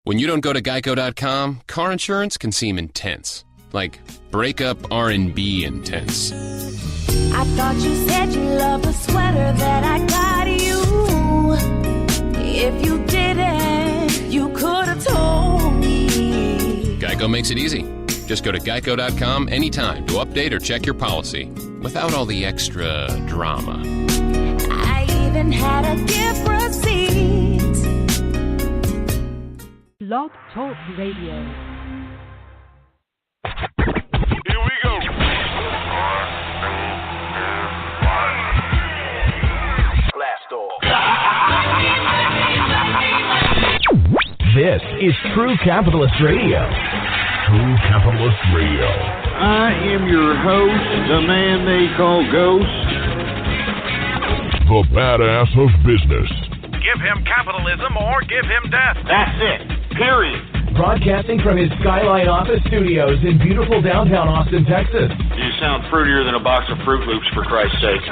When you don't go to geico.com, car insurance can seem intense. Like breakup R&B intense. I thought you said you loved the sweater that I got you. If you didn't, you could have told me. Geico makes it easy. Just go to geico.com anytime to update or check your policy without all the extra drama. I even had a gift receipt. Blog Talk Radio. Here we go. Blast off. This is True Capitalist Radio. True Capitalist Radio. I am your host, the man they call Ghost. The badass of business. Give him capitalism or give him death. That's it. Period. Broadcasting from his Skyline office studios in beautiful downtown Austin, Texas. You sound fruitier than a box of Fruit Loops, for Christ's sake.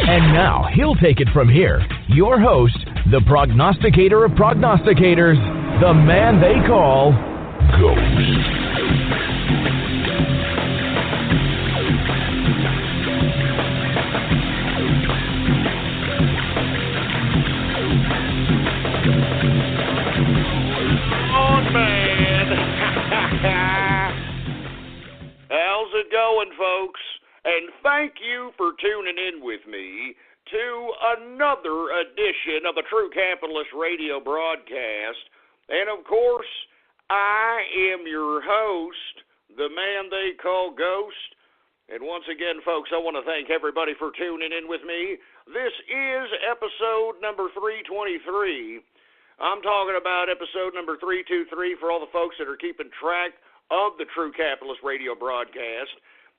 And now, he'll take it from here. Your host, the prognosticator of prognosticators, the man they call Ghost. How's it going, folks? And thank you for tuning in with me to another edition of the True Capitalist Radio broadcast. And of course, I am your host, the man they call Ghost. And once again, folks, I want to thank everybody for tuning in with me. This is episode number 323. I'm talking about episode number 323 for all the folks that are keeping track of the True Capitalist Radio broadcast.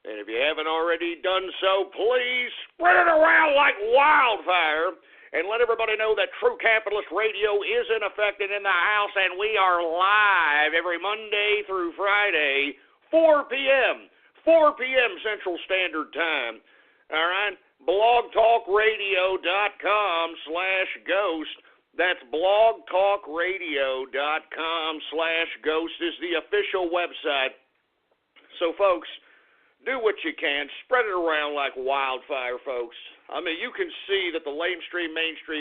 And if you haven't already done so, please spread it around like wildfire and let everybody know that True Capitalist Radio is in effect and in the house, and we are live every Monday through Friday, 4 p.m. Central Standard Time. All right? blogtalkradio.com/ghost. That's blogtalkradio.com/ghost is the official website. So, folks, do what you can. Spread it around like wildfire, folks. I mean, you can see that the mainstream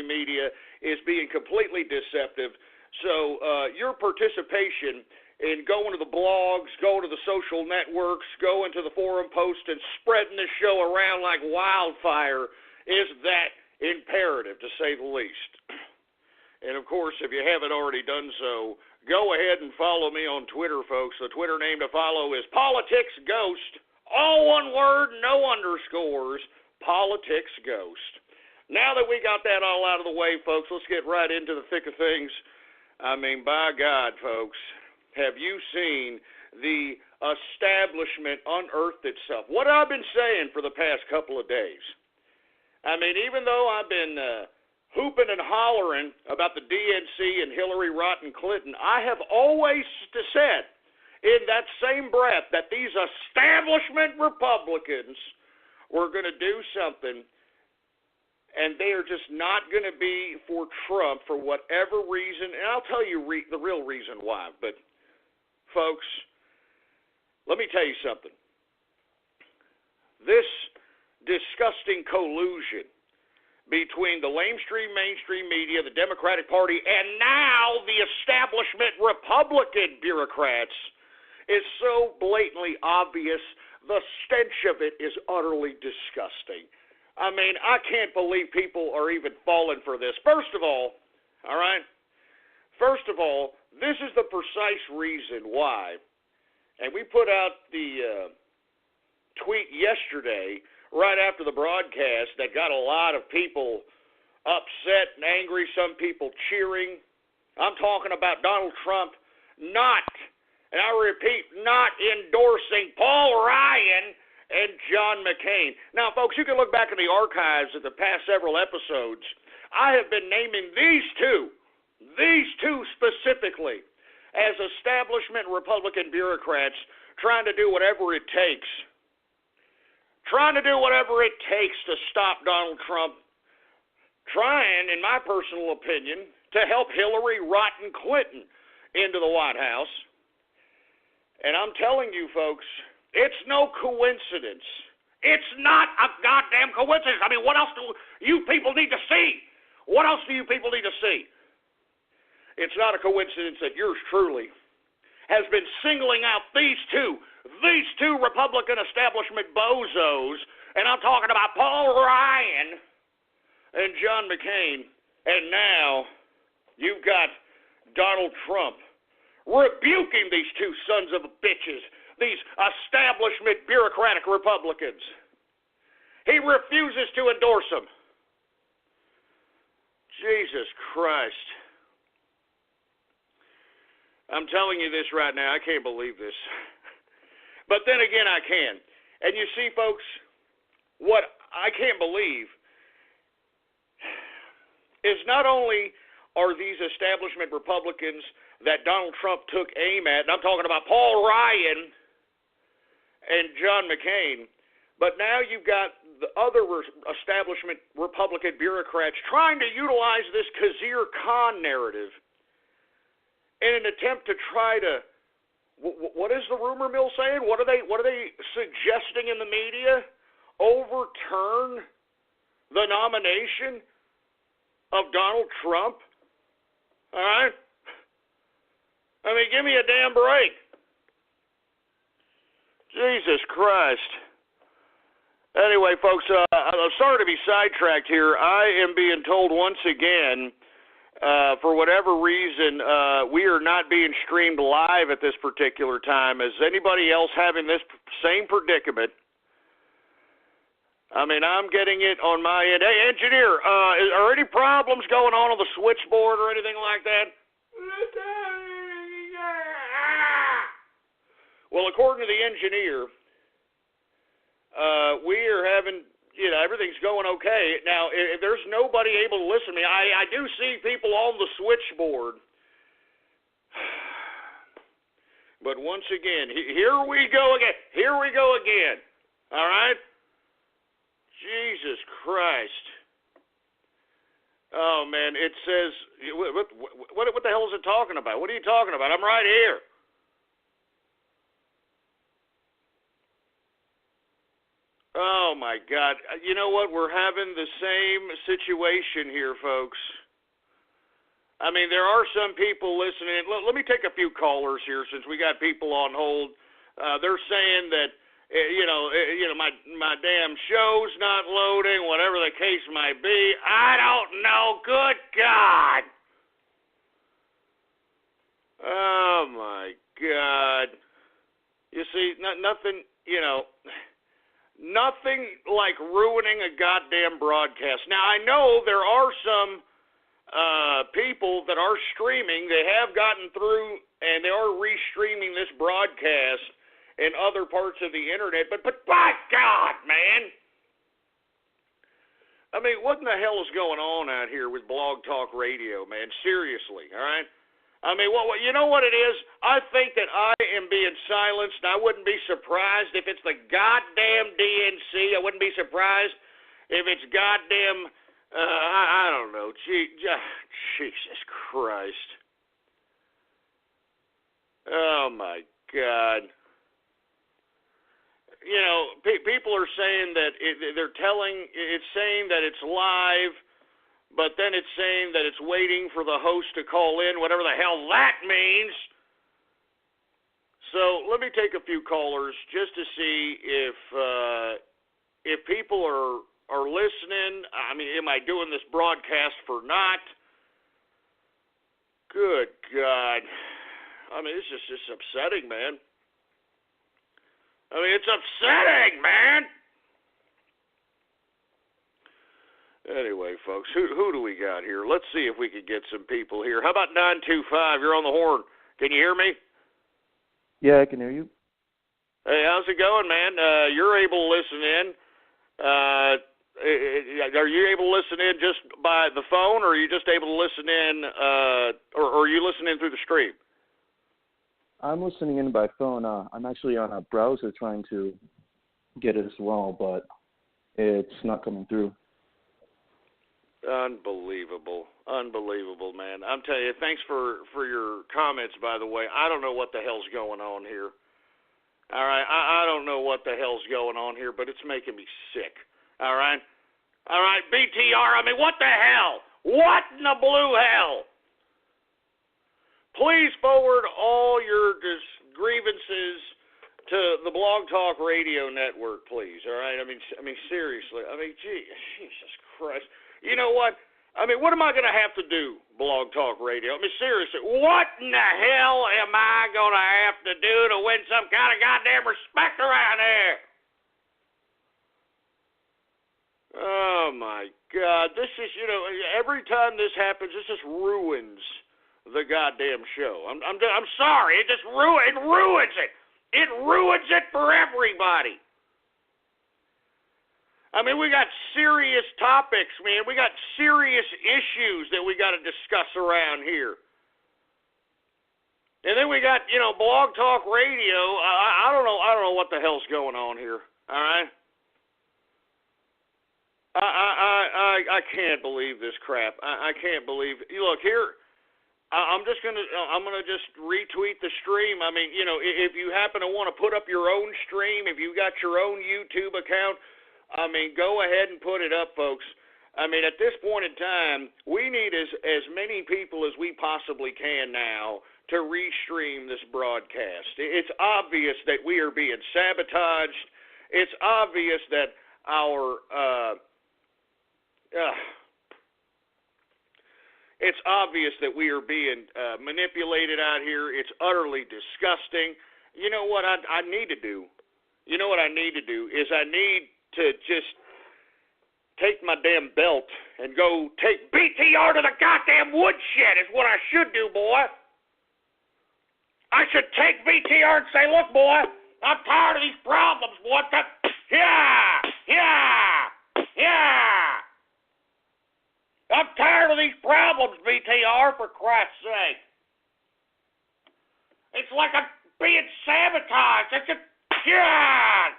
media is being completely deceptive. So your participation in going to the blogs, going to the social networks, going to the forum posts, and spreading this show around like wildfire is that imperative, to say the least. And, of course, if you haven't already done so, go ahead and follow me on Twitter, folks. The Twitter name to follow is PoliticsGhost. All one word, no underscores, PoliticsGhost. Now that we got that all out of the way, folks, let's get right into the thick of things. I mean, by God, folks, have you seen the establishment unearthed itself? What I've been saying for the past couple of days. I mean, even though I've been hooping and hollering about the DNC and Hillary Rodham Clinton, I have always said in that same breath that these establishment Republicans were going to do something, and they are just not going to be for Trump for whatever reason. And I'll tell you the real reason why. But, folks, let me tell you something. This disgusting collusion between the mainstream media, the Democratic Party, and now the establishment Republican bureaucrats is so blatantly obvious, the stench of it is utterly disgusting. I mean, I can't believe people are even falling for this. First of all, this is the precise reason why, and we put out the tweet yesterday right after the broadcast that got a lot of people upset and angry, some people cheering. I'm talking about Donald Trump not, and I repeat, not endorsing Paul Ryan and John McCain. Now, folks, you can look back in the archives of the past several episodes. I have been naming these two specifically, as establishment Republican bureaucrats trying to do whatever it takes to stop Donald Trump, trying, in my personal opinion, to help Hillary Rodham Clinton into the White House. And I'm telling you, folks, it's no coincidence. It's not a goddamn coincidence. I mean, what else do you people need to see? What else do you people need to see? It's not a coincidence that yours truly has been singling out these two Republican establishment bozos, and I'm talking about Paul Ryan and John McCain, and now you've got Donald Trump rebuking these two sons of bitches, these establishment bureaucratic Republicans. He refuses to endorse them. Jesus Christ. I'm telling you this right now, I can't believe this. But then again, I can. And you see, folks, what I can't believe is not only are these establishment Republicans that Donald Trump took aim at, and I'm talking about Paul Ryan and John McCain, but now you've got the other establishment Republican bureaucrats trying to utilize this Khazir Khan narrative in an attempt to try to, what is the rumor mill saying? What are they suggesting in the media? Overturn the nomination of Donald Trump? All right? I mean, give me a damn break. Jesus Christ. Anyway, folks, I'm sorry to be sidetracked here. I am being told once again, for whatever reason, we are not being streamed live at this particular time. Is anybody else having this same predicament? I mean, I'm getting it on my end. Hey, engineer, are any problems going on the switchboard or anything like that? Well, according to the engineer, we are having, everything's going okay. Now, if there's nobody able to listen to me, I do see people on the switchboard. But once again, here we go again. Here we go again. All right? Jesus Christ. Oh, man, it says, what the hell is it talking about? What are you talking about? I'm right here. Oh, my God. You know what? We're having the same situation here, folks. I mean, there are some people listening. Let me take a few callers here since we got people on hold. They're saying that, my damn show's not loading, whatever the case might be. I don't know. Good God. Oh, my God. You see, nothing, nothing like ruining a goddamn broadcast. Now, I know there are some people that are streaming. They have gotten through, and they are restreaming this broadcast in other parts of the internet. But by God, man. I mean, what in the hell is going on out here with Blog Talk Radio, man? Seriously, all right? I mean, you know what it is? I think that I am being silenced, and I wouldn't be surprised if it's the goddamn DNC. I wouldn't be surprised if it's goddamn, I don't know. Jesus Christ. Oh, my God. People are saying that it's saying that it's live, but then it's saying that it's waiting for the host to call in, whatever the hell that means. So let me take a few callers just to see if people are listening. I mean, am I doing this broadcast for naught? Good God. I mean, it's just upsetting, man. I mean, it's upsetting, man. Anyway, folks, who do we got here? Let's see if we can get some people here. How about 925? You're on the horn. Can you hear me? Yeah, I can hear you. Hey, how's it going, man? You're able to listen in. Are you able to listen in just by the phone, or are you just able to listen in, or are you listening through the stream? I'm listening in by phone. I'm actually on a browser trying to get it as well, but it's not coming through. Unbelievable, man. I'm telling you, thanks for your comments, by the way. I don't know what the hell's going on here. All right, I don't know what the hell's going on here, but it's making me sick. All right, BTR. I mean, what the hell? What in the blue hell? Please forward all your grievances to the Blog Talk Radio Network, please. All right. I mean, seriously. I mean, Jesus Christ. You know what? I mean, what am I going to have to do, Blog Talk Radio? I mean, seriously, what in the hell am I going to have to do to win some kind of goddamn respect around here? Oh, my God. This is, every time this happens, this just ruins the goddamn show. I'm sorry. It just ruins it. It ruins it for everybody. I mean, we got serious topics, man. We got serious issues that we got to discuss around here. And then we got, Blog Talk Radio. I don't know what the hell's going on here. All right. I can't believe this crap. I can't believe. Look here. I'm gonna just retweet the stream. I mean, if you happen to want to put up your own stream, if you got your own YouTube account, I mean, go ahead and put it up, folks. I mean, at this point in time, we need as many people as we possibly can now to restream this broadcast. It's obvious that we are being sabotaged. It's obvious that it's obvious that we are being manipulated out here. It's utterly disgusting. You know what I need to do? You know what I need to do is I need to just take my damn belt and go take BTR to the goddamn woodshed is what I should do, boy. I should take BTR and say, look, boy, I'm tired of these problems, boy. Yeah. I'm tired of these problems, BTR, for Christ's sake. It's like I'm being sabotaged. It's just, yeah.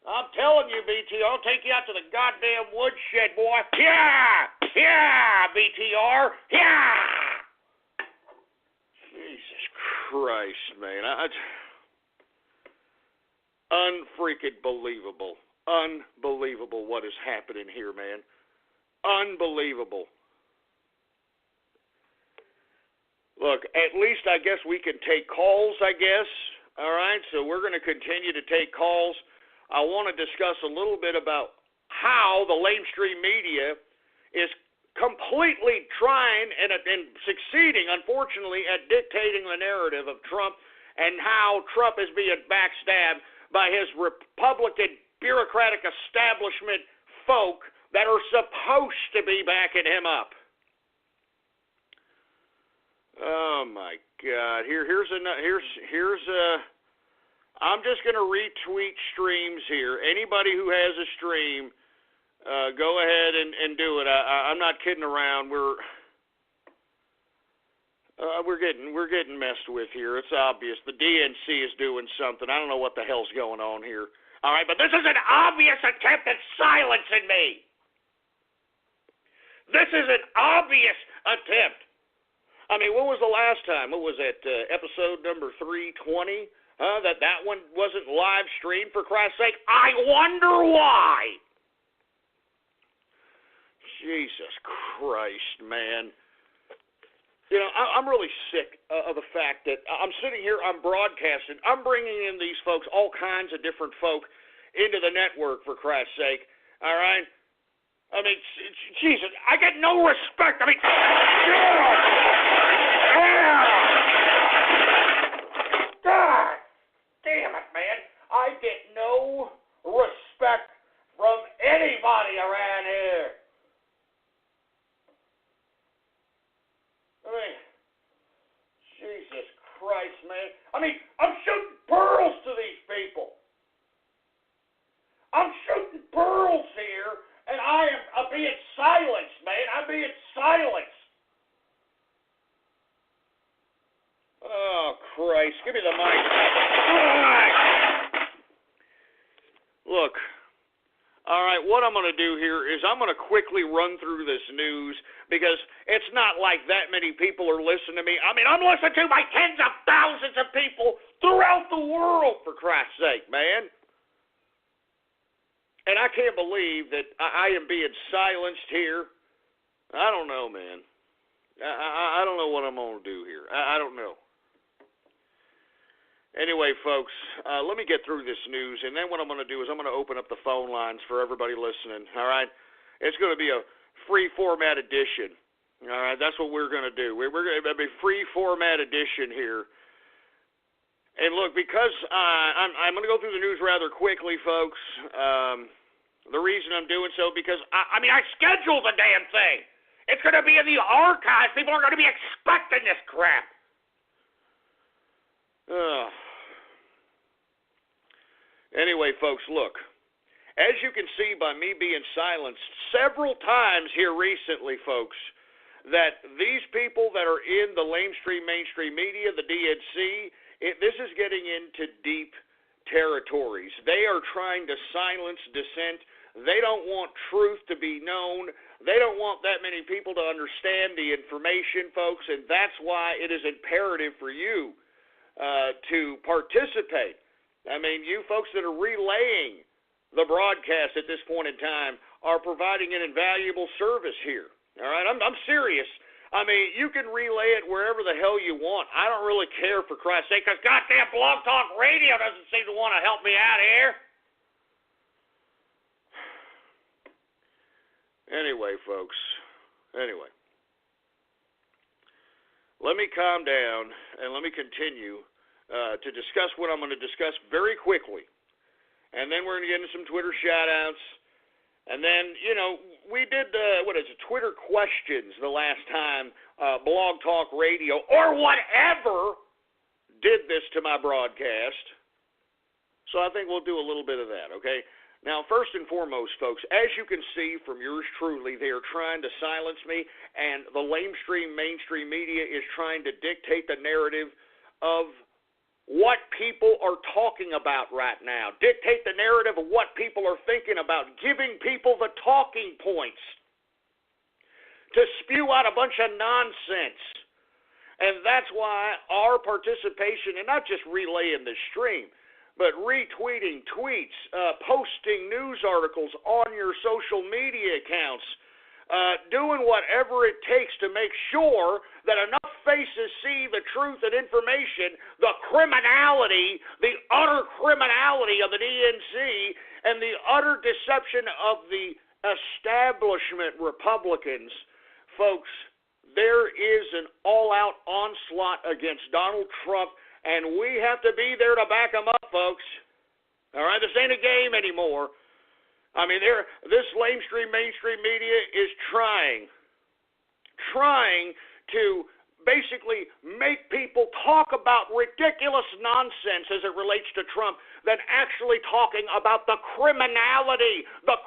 I'm telling you, BTR, I'll take you out to the goddamn woodshed, boy. Yeah, BTR, yeah. Jesus Christ, man. Unfreaking believable. Unbelievable what is happening here, man. Unbelievable. Look, at least I guess we can take calls, I guess. All right, so we're going to continue to take calls. I want to discuss a little bit about how the lamestream media is completely trying and succeeding, unfortunately, at dictating the narrative of Trump and how Trump is being backstabbed by his Republican bureaucratic establishment folk that are supposed to be backing him up. Oh my God! I'm just going to retweet streams here. Anybody who has a stream, go ahead and do it. I'm not kidding around. We're getting messed with here. It's obvious. The DNC is doing something. I don't know what the hell's going on here. All right, but this is an obvious attempt at silencing me. This is an obvious attempt. I mean, when was the last time? What was it, episode number 320? That one wasn't live streamed, for Christ's sake? I wonder why. Jesus Christ, man. I'm really sick of the fact that I'm sitting here, I'm broadcasting, I'm bringing in these folks, all kinds of different folk, into the network, for Christ's sake. All right? I mean, Jesus, I get no respect. I mean, God damn it, man. I get no respect from anybody around here. I mean, Jesus Christ, man. I mean, I'm shooting pearls to these people. I'm shooting pearls here, and I'm being silenced, man. I'm being silenced. Oh, Christ. Give me the mic. Look. All right, what what I'm going to do here is I'm going to quickly run through this news because it's not like that many people are listening to me. I mean, I'm listened to by tens of thousands of people throughout the world, for Christ's sake, man. And I can't believe that I am being silenced here. I don't know, man. I don't know what I'm going to do here. I don't know. Anyway, folks, let me get through this news, and then what I'm going to do is I'm going to open up the phone lines for everybody listening, all right? It's going to be a free format edition, all right? That's what we're going to do. We're going to have a free format edition here. And look, because I'm going to go through the news rather quickly, folks. The reason I'm doing so, because, I scheduled the damn thing. It's going to be in the archives. People are going to be expecting this crap. Anyway, folks, look. As you can see by me being silenced several times here recently, folks, that these people that are in the mainstream media, the DNC, this is getting into deep territories. They are trying to silence dissent. They don't want truth to be known. They don't want that many people to understand the information, folks, and that's why it is imperative for you to participate. I mean, you folks that are relaying the broadcast at this point in time are providing an invaluable service here. All right, I'm serious. I mean, you can relay it wherever the hell you want. I don't really care, for Christ's sake, because goddamn Blog Talk Radio doesn't seem to want to help me out here. Anyway, folks, let me calm down and let me continue to discuss what I'm going to discuss very quickly. And then we're going to get into some Twitter shout-outs. And then, we did, Twitter questions the last time Blog Talk Radio or whatever did this to my broadcast. So I think we'll do a little bit of that, okay? Now, first and foremost, folks, as you can see from yours truly, they are trying to silence me, and the mainstream media is trying to dictate the narrative of what people are talking about right now, dictate the narrative of what people are thinking about, giving people the talking points to spew out a bunch of nonsense. And that's why our participation, and not just relaying the stream, but retweeting tweets, posting news articles on your social media accounts, doing whatever it takes to make sure that enough faces see the truth and information, the criminality, the utter criminality of the DNC, and the utter deception of the establishment Republicans. Folks, there is an all-out onslaught against Donald Trump, and we have to be there to back him up, folks. All right, this ain't a game anymore. I mean, this mainstream media is trying to basically make people talk about ridiculous nonsense as it relates to Trump than actually talking about the criminality of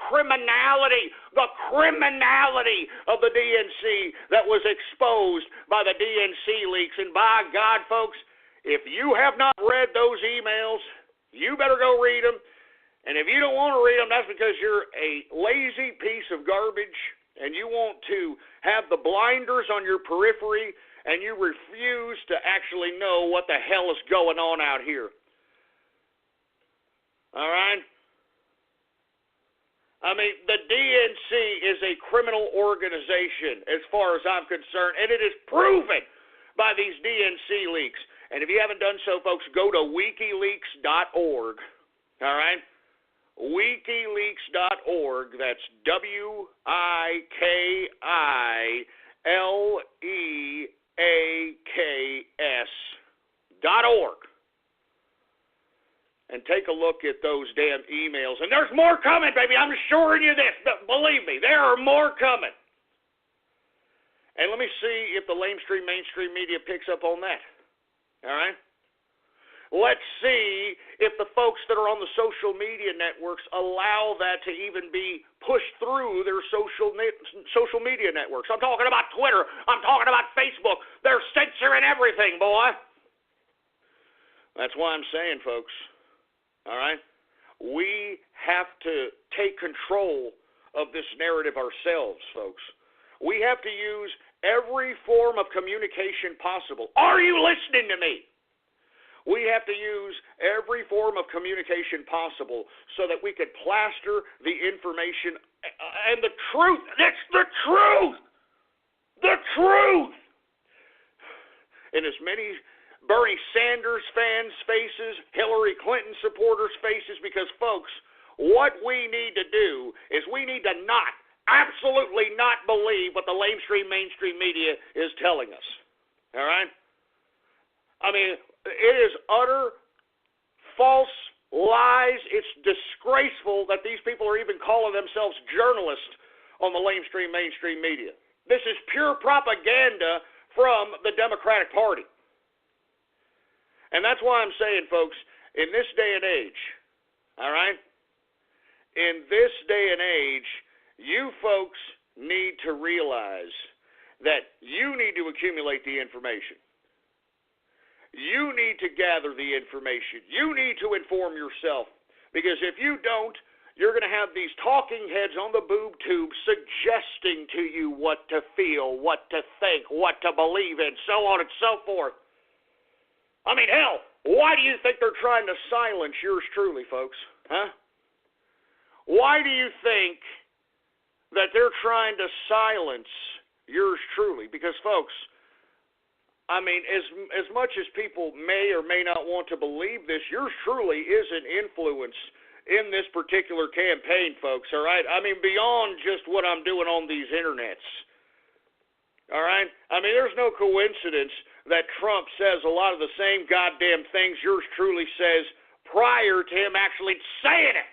the DNC that was exposed by the DNC leaks. And by God, folks, if you have not read those emails, you better go read them. And if you don't want to read them, that's because you're a lazy piece of garbage and you want to have the blinders on your periphery and you refuse to actually know what the hell is going on out here. All right? I mean, the DNC is a criminal organization as far as I'm concerned, and it is proven by these DNC leaks. And if you haven't done so, folks, go to WikiLeaks.org. All right? WikiLeaks.org. That's WikiLeaks.org. And take a look at those damn emails. And there's more coming, baby. I'm assuring you this. Believe me, there are more coming. And let me see if the mainstream media picks up on that. All right? Let's see if the folks that are on the social media networks allow that to even be pushed through their social media networks. I'm talking about Twitter. I'm talking about Facebook. They're censoring everything, boy. That's why I'm saying, folks, all right, we have to take control of this narrative ourselves, folks. We have to use every form of communication possible. Are you listening to me? We have to use every form of communication possible so that we could plaster the information and the truth. That's the truth! The truth! In as many Bernie Sanders fans' faces, Hillary Clinton supporters' faces, because, folks, what we need to do is we need to absolutely not believe what the mainstream media is telling us. All right? I mean, it is utter false lies. It's disgraceful that these people are even calling themselves journalists on the mainstream media. This is pure propaganda from the Democratic Party. And that's why I'm saying, folks, in this day and age, all right, in this day and age, you folks need to realize that you need to accumulate the information. You need to gather the information. You need to inform yourself. Because if you don't, you're going to have these talking heads on the boob tube suggesting to you what to feel, what to think, what to believe in, so on and so forth. I mean, hell, why do you think they're trying to silence yours truly, folks? Huh? Why do you think that they're trying to silence yours truly? Because, folks, I mean, as much as people may or may not want to believe this, yours truly is an influence in this particular campaign, folks, all right? I mean, beyond just what I'm doing on these internets, all right? I mean, there's no coincidence that Trump says a lot of the same goddamn things yours truly says prior to him actually saying it.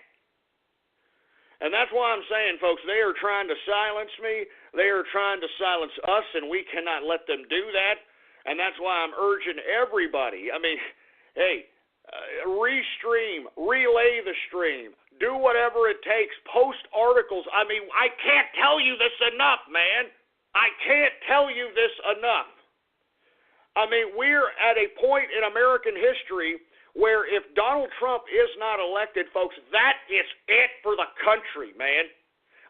And that's why I'm saying, folks, they are trying to silence me. They are trying to silence us, and we cannot let them do that. And that's why I'm urging everybody. I mean, hey, restream, relay the stream, do whatever it takes, post articles. I mean, I can't tell you this enough, man. I can't tell you this enough. I mean, we're at a point in American history where if Donald Trump is not elected, folks, that is it for the country, man.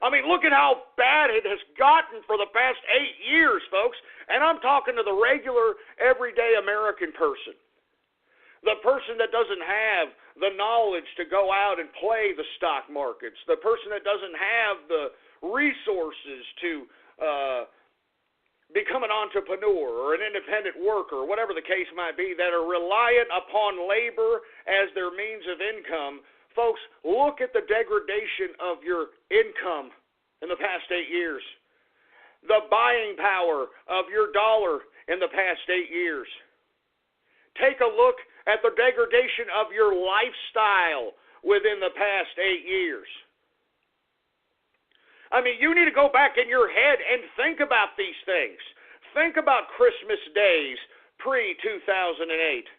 I mean, look at how bad it has gotten for the past 8 years, folks. And I'm talking to the regular, everyday American person. The person that doesn't have the knowledge to go out and play the stock markets. The person that doesn't have the resources to become an entrepreneur or an independent worker, whatever the case might be, that are reliant upon labor as their means of income. Folks, look at the degradation of your income in the past 8 years. The buying power of your dollar in the past 8 years. Take a look at the degradation of your lifestyle within the past 8 years. I mean, you need to go back in your head and think about these things. Think about Christmas days pre-2008.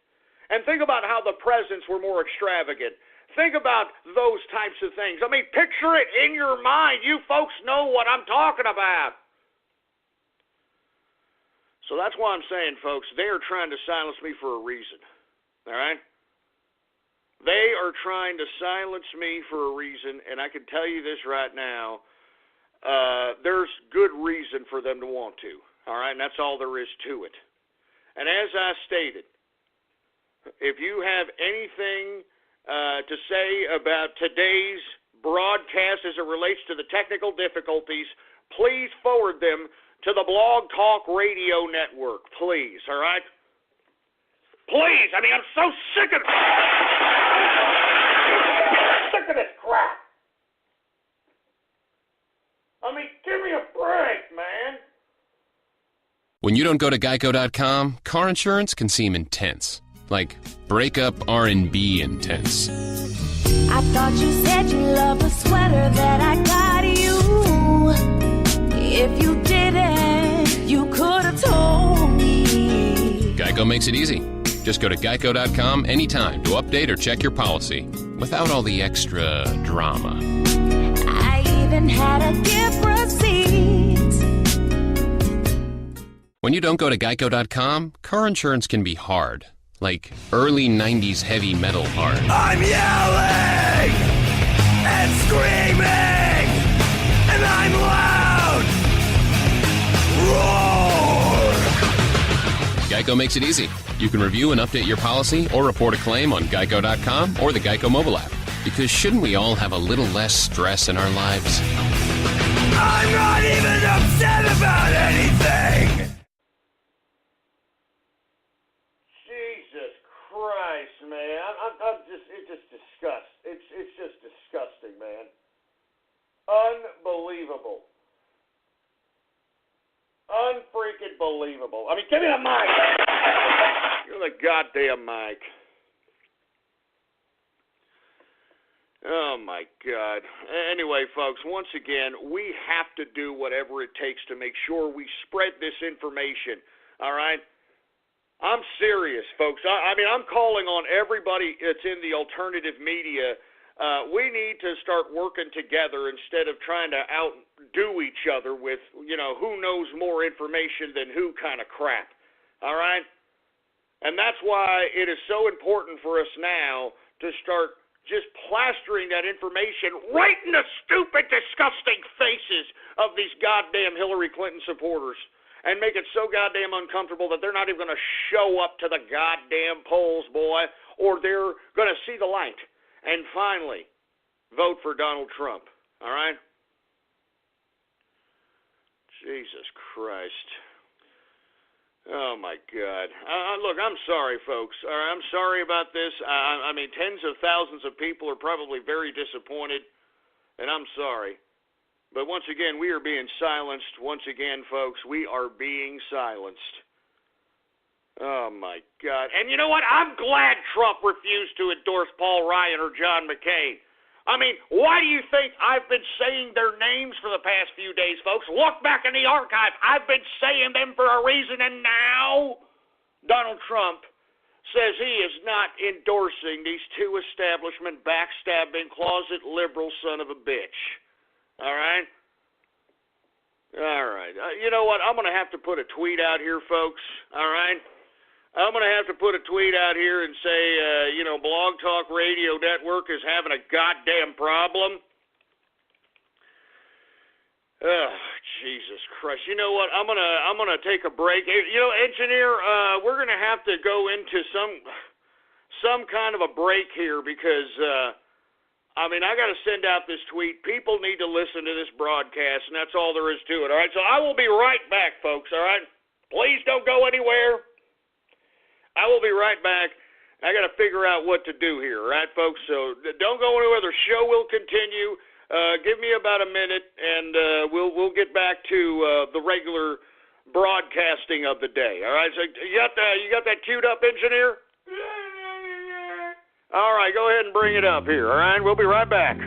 And think about how the presents were more extravagant. Think about those types of things. I mean, picture it in your mind. You folks know what I'm talking about. So that's why I'm saying, folks, they are trying to silence me for a reason. All right? They are trying to silence me for a reason, and I can tell you this right now. There's good reason for them to want to. All right? And that's all there is to it. And as I stated, if you have anything to say about today's broadcast as it relates to the technical difficulties, please forward them to the Blog Talk Radio Network, please, all right? Please, I mean, I'm so sick of this crap. I mean, give me a break, man. When you don't go to geico.com, car insurance can seem intense. Like breakup R&B intense. I thought you said you loved the sweater that I got you. If you didn't, you could have told me. Geico makes it easy. Just go to geico.com anytime to update or check your policy without all the extra drama. I even had a gift receipt. When you don't go to geico.com, car insurance can be hard. Like early 90s heavy metal hard. I'm yelling and screaming Geico makes it easy. You can review and update your policy or report a claim on geico.com or the Geico mobile app. Because shouldn't we all have a little less stress in our lives? I'm not even upset about anything! Jesus Christ, man. It's just disgusting, man. Unbelievable. Unfreaking believable. I mean, give me the mic. Give me the goddamn mic. Oh, my God. Anyway, folks, once again, we have to do whatever it takes to make sure we spread this information, all right? I'm serious, folks. I mean, I'm calling on everybody that's in the alternative media. We need to start working together instead of trying to outdo each other with, who knows more information than who kind of crap, all right? And that's why it is so important for us now to start just plastering that information right in the stupid, disgusting faces of these goddamn Hillary Clinton supporters and make it so goddamn uncomfortable that they're not even going to show up to the goddamn polls, boy, or they're going to see the light and finally vote for Donald Trump, all right? Jesus Christ. Oh, my God. Look, I'm sorry, folks. I'm sorry about this. I mean, tens of thousands of people are probably very disappointed, and I'm sorry. But once again, we are being silenced. Once again, folks, we are being silenced. Oh, my God. And you know what? I'm glad Trump refused to endorse Paul Ryan or John McCain. I mean, why do you think I've been saying their names for the past few days, folks? Look back in the archive. I've been saying them for a reason, and now Donald Trump says he is not endorsing these two establishment backstabbing closet liberal son of a bitch. All right? All right. You know what? I'm going to have to put a tweet out here, folks. All right? I'm going to have to put a tweet out here and say, Blog Talk Radio Network is having a goddamn problem. Oh, Jesus Christ. You know what? I'm gonna take a break. Engineer, we're going to have to go into some kind of a break here because, I got to send out this tweet. People need to listen to this broadcast, and that's all there is to it, all right? So I will be right back, folks, all right? Please don't go anywhere. I will be right back. I got to figure out what to do here, all right, folks? So don't go anywhere. The show will continue. Give me about a minute, and we'll get back to the regular broadcasting of the day, all right? So you got that queued up, engineer? All right, go ahead and bring it up here, all right? We'll be right back.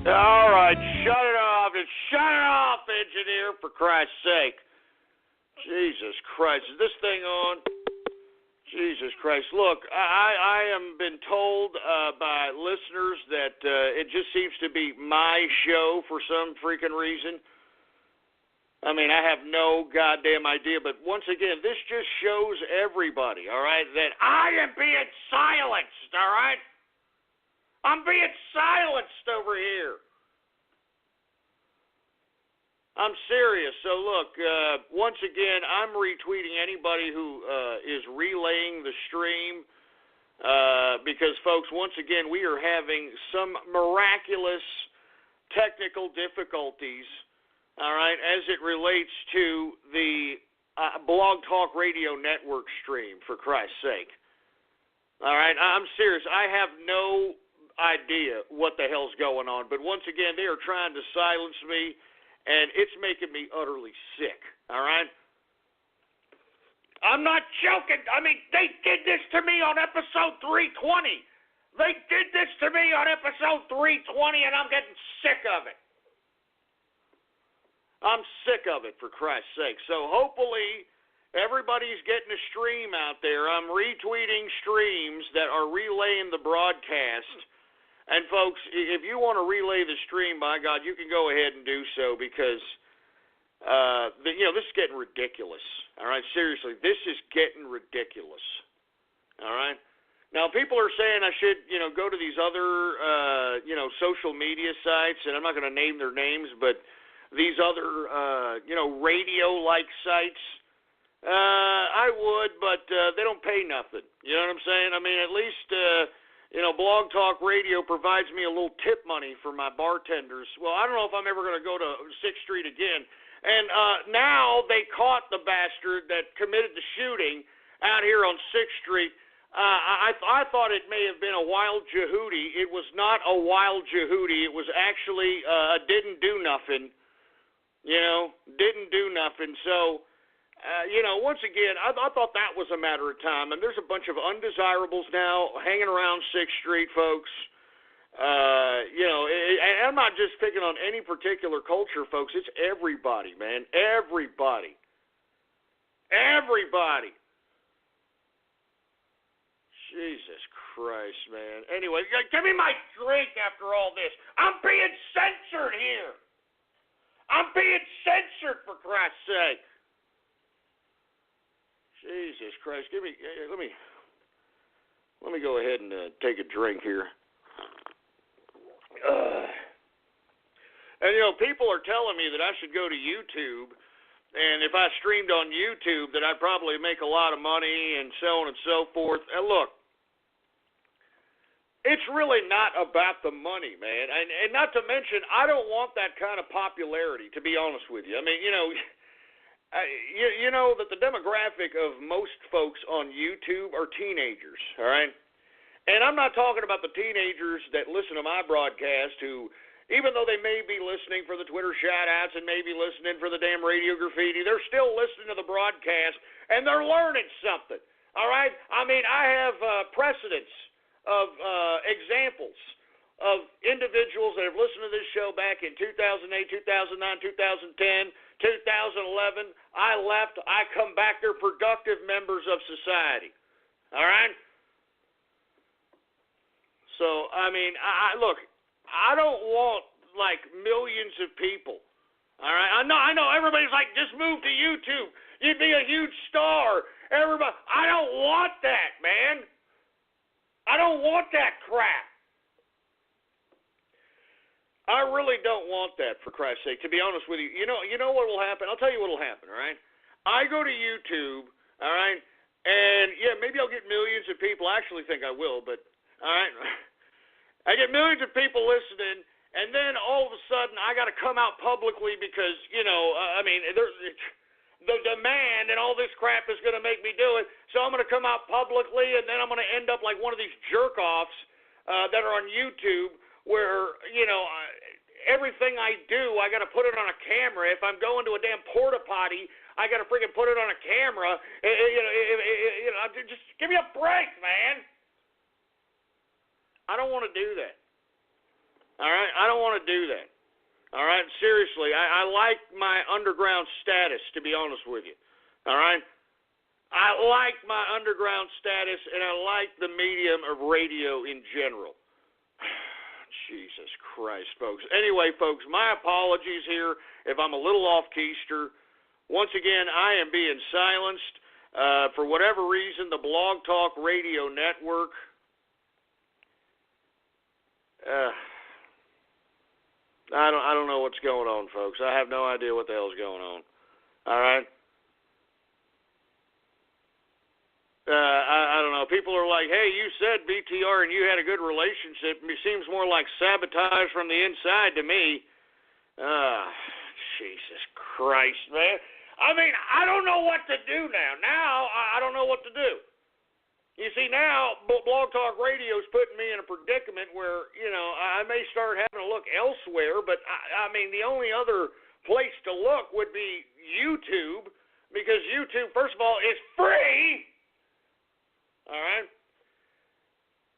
All right, shut it off. Shut it off, engineer, for Christ's sake. Jesus Christ. Is this thing on? Jesus Christ. Look, I am been told by listeners that it just seems to be my show for some freaking reason. I mean, I have no goddamn idea, but once again, this just shows everybody, all right, that I am being silenced, all right? I'm being silenced over here. I'm serious. So, look, once again, I'm retweeting anybody who is relaying the stream because, folks, once again, we are having some miraculous technical difficulties, all right, as it relates to the Blog Talk Radio Network stream, for Christ's sake. All right, I'm serious. I have no idea what the hell's going on, but once again, they are trying to silence me, and it's making me utterly sick, all right? I'm not joking. I mean, they did this to me on episode 320. They did this to me on episode 320, and I'm getting sick of it. I'm sick of it, for Christ's sake. So hopefully everybody's getting a stream out there. I'm retweeting streams that are relaying the broadcast. And, folks, if you want to relay the stream, by God, you can go ahead and do so because, this is getting ridiculous. All right, seriously, this is getting ridiculous. All right? Now, people are saying I should, go to these other, social media sites, and I'm not going to name their names, but these other, radio-like sites, I would, but they don't pay nothing. You know what I'm saying? I mean, at least, Blog Talk Radio provides me a little tip money for my bartenders. Well, I don't know if I'm ever going to go to 6th Street again. And now they caught the bastard that committed the shooting out here on 6th Street. I thought it may have been a wild Jehudi. It was not a wild Jehudi. It was actually didn't do nothing. Didn't do nothing. So, once again, I thought that was a matter of time. And there's a bunch of undesirables now hanging around 6th Street, folks. And I'm not just picking on any particular culture, folks. It's everybody, man. Everybody. Everybody. Jesus Christ, man. Anyway, give me my drink after all this. I'm being censored here. I'm being censored, for Christ's sake. Jesus Christ. Let me go ahead and take a drink here. And, people are telling me that I should go to YouTube, and if I streamed on YouTube, that I'd probably make a lot of money and so on and so forth. And look, it's really not about the money, man. And not to mention, I don't want that kind of popularity, to be honest with you. I mean, you know that the demographic of most folks on YouTube are teenagers, all right? And I'm not talking about the teenagers that listen to my broadcast who, even though they may be listening for the Twitter shout-outs and maybe listening for the damn radio graffiti, they're still listening to the broadcast, and they're learning something, all right? I mean, I have precedents of examples of individuals that have listened to this show back in 2008, 2009, 2010, 2011. I left. I come back. They're productive members of society. All right? So, I mean, look, I don't want, like, millions of people. All right? I know. Everybody's like, just move to YouTube. You'd be a huge star. Everybody. I don't want that, man. I don't want that crap. I really don't want that, for Christ's sake, to be honest with you. You know what will happen? I'll tell you what will happen, all right? I go to YouTube, all right, and, yeah, maybe I'll get millions of people. I actually think I will, but, all right, I get millions of people listening, and then all of a sudden I got to come out publicly because, the demand and all this crap is going to make me do it. So I'm going to come out publicly, and then I'm going to end up like one of these jerk-offs that are on YouTube where, everything I do, I got to put it on a camera. If I'm going to a damn porta potty, I got to freaking put it on a camera. Just give me a break, man. I don't want to do that. All right? I don't want to do that. All right? Seriously, I like my underground status, to be honest with you. All right? I like my underground status, and I like the medium of radio in general. Jesus Christ, folks. Anyway, folks, my apologies here if I'm a little off-keister. Once again, I am being silenced. For whatever reason, the Blog Talk Radio Network, I don't know what's going on, folks. I have no idea what the hell's going on. All right? I don't know. People are like, hey, you said BTR and you had a good relationship. It seems more like sabotage from the inside to me. Jesus Christ, man. I mean, I don't know what to do now. Now, I don't know what to do. You see, now, Blog Talk Radio is putting me in a predicament where, I may start having to look elsewhere, but, I mean, the only other place to look would be YouTube, because YouTube, first of all, is free. All right?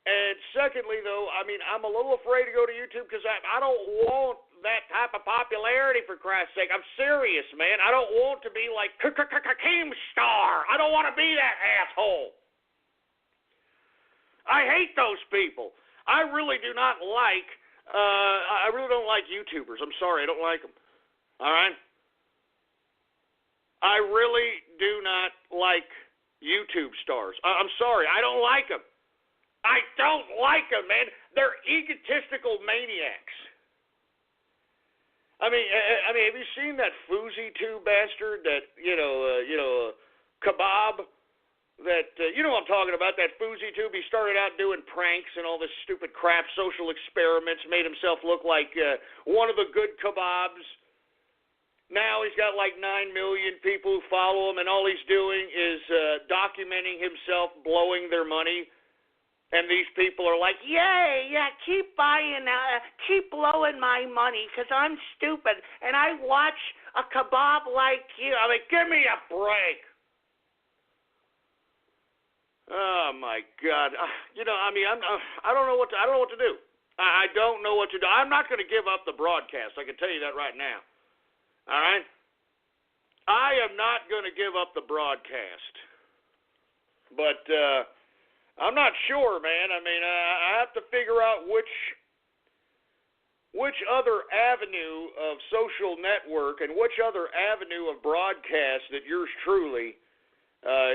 And secondly, though, I mean, I'm a little afraid to go to YouTube because I don't want that type of popularity, for Christ's sake. I'm serious, man. I don't want to be like Keemstar. I don't want to be that asshole. I hate those people. I really do not like, I really don't like YouTubers. I'm sorry, I don't like them. All right? I really do not like YouTube stars. I'm sorry, I don't like them. I don't like them, man. They're egotistical maniacs. I mean, have you seen that FouseyTube bastard? That Kebab. That you know what I'm talking about? That FouseyTube. He started out doing pranks and all this stupid crap, social experiments. Made himself look like one of the good kebabs. Now he's got like 9 million people who follow him, and all he's doing is documenting himself blowing their money. And these people are like, yay, yeah, keep buying, keep blowing my money because I'm stupid and I watch a kebab like you. I mean, give me a break. Oh my God. I don't know what to do. I don't know what to do. I'm not going to give up the broadcast. I can tell you that right now. All right? I am not going to give up the broadcast. But, I'm not sure, man. I mean, I have to figure out which other avenue of social network and which other avenue of broadcast that yours truly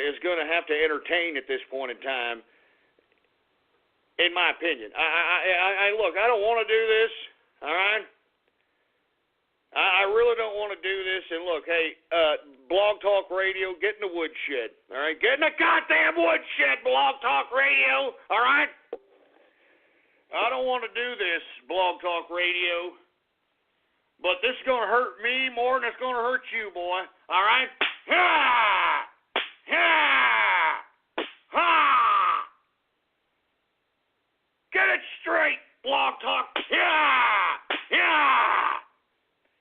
is going to have to entertain at this point in time, in my opinion. Look, I don't want to do this, all right? I really don't want to do this. And look, hey, Blog Talk Radio, get in the woodshed. All right? Get in the goddamn woodshed, Blog Talk Radio. All right? I don't want to do this, Blog Talk Radio. But this is going to hurt me more than it's going to hurt you, boy. All right? Ha! Ha! Ha! Get it straight, Blog Talk. Yeah! Yeah!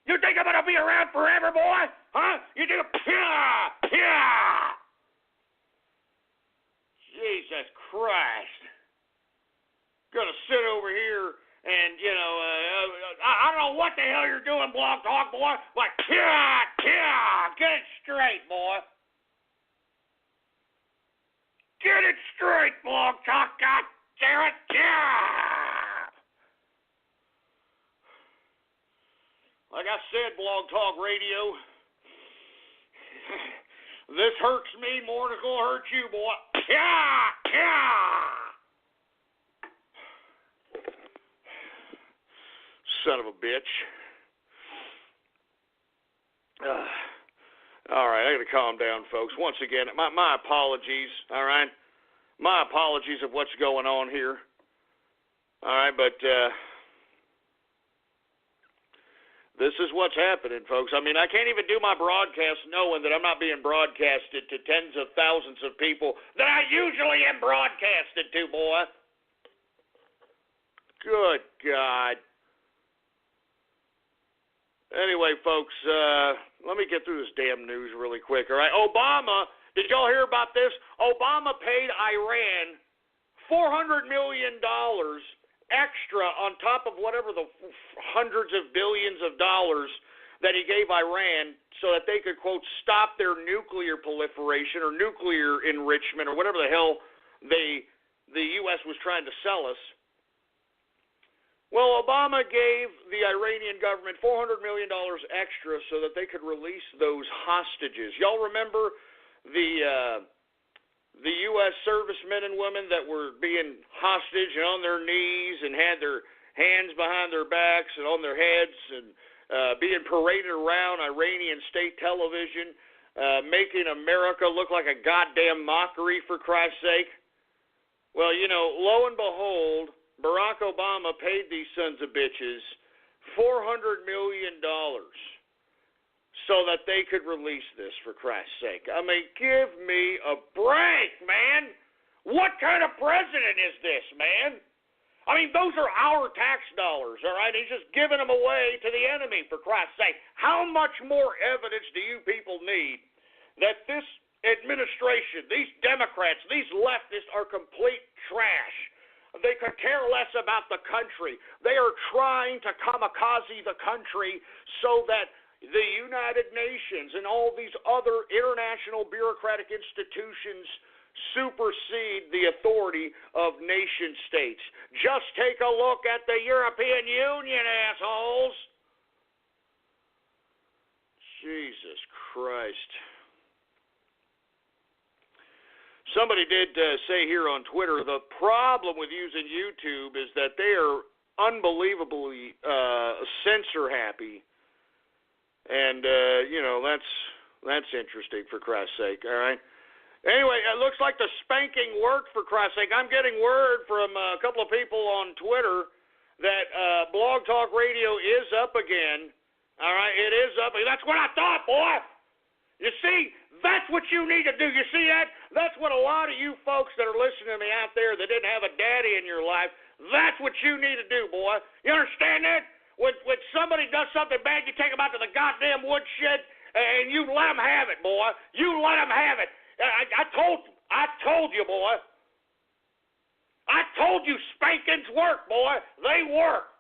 You think I'm going to be around forever, boy? Huh? You think yeah! Jesus Christ. Gonna sit over here and, I don't know what the hell you're doing, Blog Talk, boy. Like, yeah! Get it straight, boy. Get it straight, Blog Talk, God damn it, yeah! Like I said, Blog Talk Radio, this hurts me more than it's going to hurt you, boy. Yeah! Son of a bitch. All right, I got to calm down, folks. Once again, my apologies, all right? My apologies of what's going on here. All right, but this is what's happening, folks. I mean, I can't even do my broadcast knowing that I'm not being broadcasted to tens of thousands of people that I usually am broadcasted to, boy. Good God. Anyway, folks, let me get through this damn news really quick, all right? Obama, did y'all hear about this? Obama paid Iran $400 million extra on top of whatever the hundreds of billions of dollars that he gave Iran so that they could, quote, stop their nuclear proliferation or nuclear enrichment or whatever the hell the U.S. was trying to sell us. Well, Obama gave the Iranian government $400 million extra so that they could release those hostages. Y'all remember the U.S. servicemen and women that were being hostage and on their knees and had their hands behind their backs and on their heads and being paraded around Iranian state television, making America look like a goddamn mockery, for Christ's sake? Well, you know, lo and behold, Barack Obama paid these sons of bitches $400 million so that they could release this, for Christ's sake. I mean, give me a break, man. What kind of president is this, man? I mean, those are our tax dollars, all right? He's just giving them away to the enemy, for Christ's sake. How much more evidence do you people need that this administration, these Democrats, these leftists are complete trash? They could care less about the country. They are trying to kamikaze the country so that the United Nations and all these other international bureaucratic institutions supersede the authority of nation states. Just take a look at the European Union, assholes. Jesus Christ. Somebody did say here on Twitter, the problem with using YouTube is that they are unbelievably censor happy. And, you know, that's interesting, for Christ's sake, all right? Anyway, it looks like the spanking worked, for Christ's sake. I'm getting word from a couple of people on Twitter that Blog Talk Radio is up again. All right, it is up. That's what I thought, boy. You see, that's what you need to do. You see that? That's what a lot of you folks that are listening to me out there that didn't have a daddy in your life, that's what you need to do, boy. You understand that? When somebody does something bad, you take them out to the goddamn woodshed and you let them have it, boy. You let them have it. I told you, boy. I told you spankings work, boy. They work.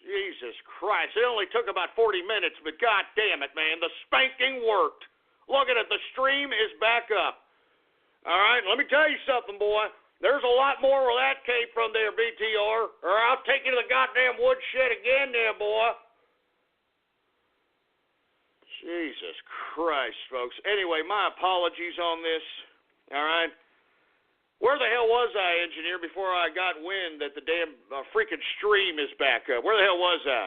Jesus Christ. It only took about 40 minutes, but God damn it, man. The spanking worked. Look at it. The stream is back up. All right, let me tell you something, boy. There's a lot more where that came from there, BTR, or I'll take you to the goddamn woodshed again there, boy. Jesus Christ, folks. Anyway, my apologies on this. All right. Where the hell was I, engineer, before I got wind that the damn freaking stream is back up? Where the hell was I?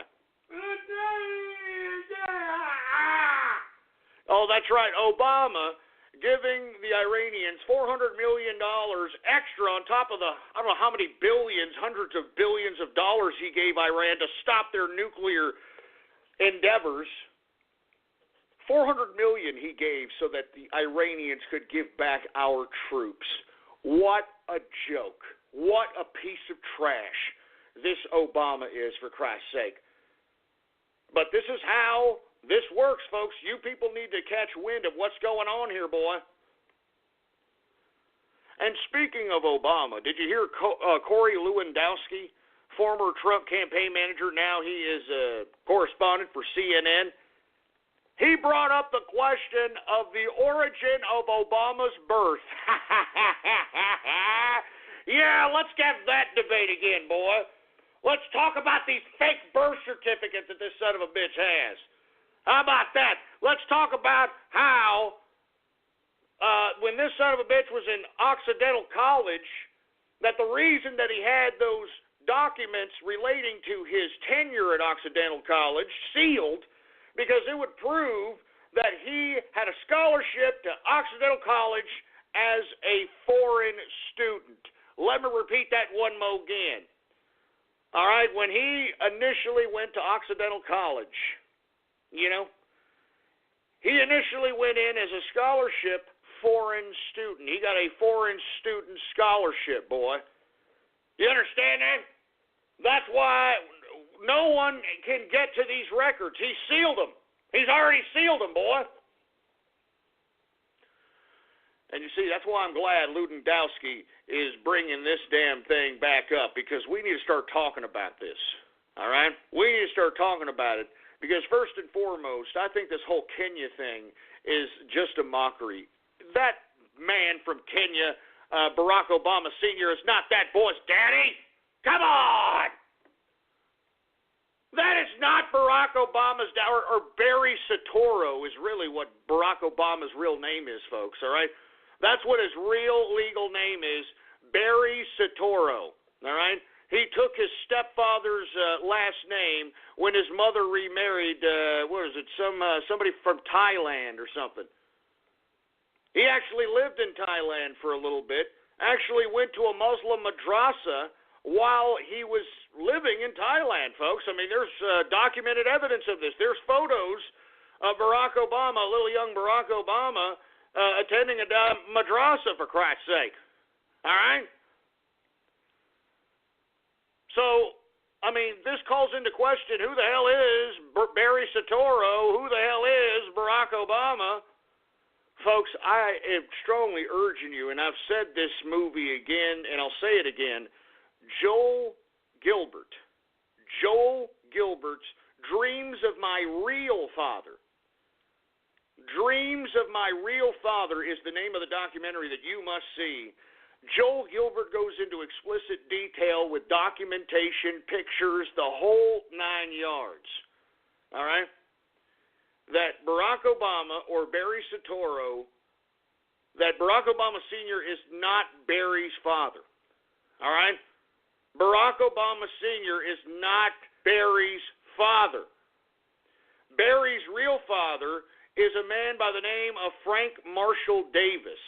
Oh, that's right. Obama giving the Iranians $400 million extra on top of the, I don't know how many billions, hundreds of billions of dollars he gave Iran to stop their nuclear endeavors. $400 million he gave so that the Iranians could give back our troops. What a joke. What a piece of trash this Obama is, for Christ's sake. But this is how this works, folks. You people need to catch wind of what's going on here, boy. And speaking of Obama, did you hear Corey Lewandowski, former Trump campaign manager, now he is a correspondent for CNN? He brought up the question of the origin of Obama's birth. Yeah, let's get that debate again, boy. Let's talk about these fake birth certificates that this son of a bitch has. How about that? Let's talk about how when this son of a bitch was in Occidental College, that the reason that he had those documents relating to his tenure at Occidental College sealed because it would prove that he had a scholarship to Occidental College as a foreign student. Let me repeat that one more again. All right, when he initially went to Occidental College, you know, he initially went in as a scholarship foreign student. He got a foreign student scholarship, boy. You understand that? That's why no one can get to these records. He sealed them. He's already sealed them, boy. And you see, that's why I'm glad Ludendowski is bringing this damn thing back up, because we need to start talking about this, all right? We need to start talking about it, because first and foremost, I think this whole Kenya thing is just a mockery. That man from Kenya, Barack Obama Sr., is not that boy's daddy. Come on! That is not Barack Obama's dad, or Barry Soetoro is really what Barack Obama's real name is, folks, all right? That's what his real legal name is, Barry Soetoro, all right? He took his stepfather's last name when his mother remarried, somebody from Thailand or something. He actually lived in Thailand for a little bit, actually went to a Muslim madrasa while he was living in Thailand, folks. I mean, there's documented evidence of this. There's photos of Barack Obama, little young Barack Obama, attending a madrasa, for Christ's sake. All right? So, I mean, this calls into question who the hell is Barry Soetoro, who the hell is Barack Obama. Folks, I am strongly urging you, and I've said this movie again, and I'll say it again, Joel Gilbert's Dreams of My Real Father. Dreams of My Real Father is the name of the documentary that you must see. Joel Gilbert goes into explicit detail with documentation, pictures, the whole 9 yards. All right? That Barack Obama, or Barry Soetoro, that Barack Obama Sr. is not Barry's father. All right? Barack Obama Sr. is not Barry's father. Barry's real father is a man by the name of Frank Marshall Davis.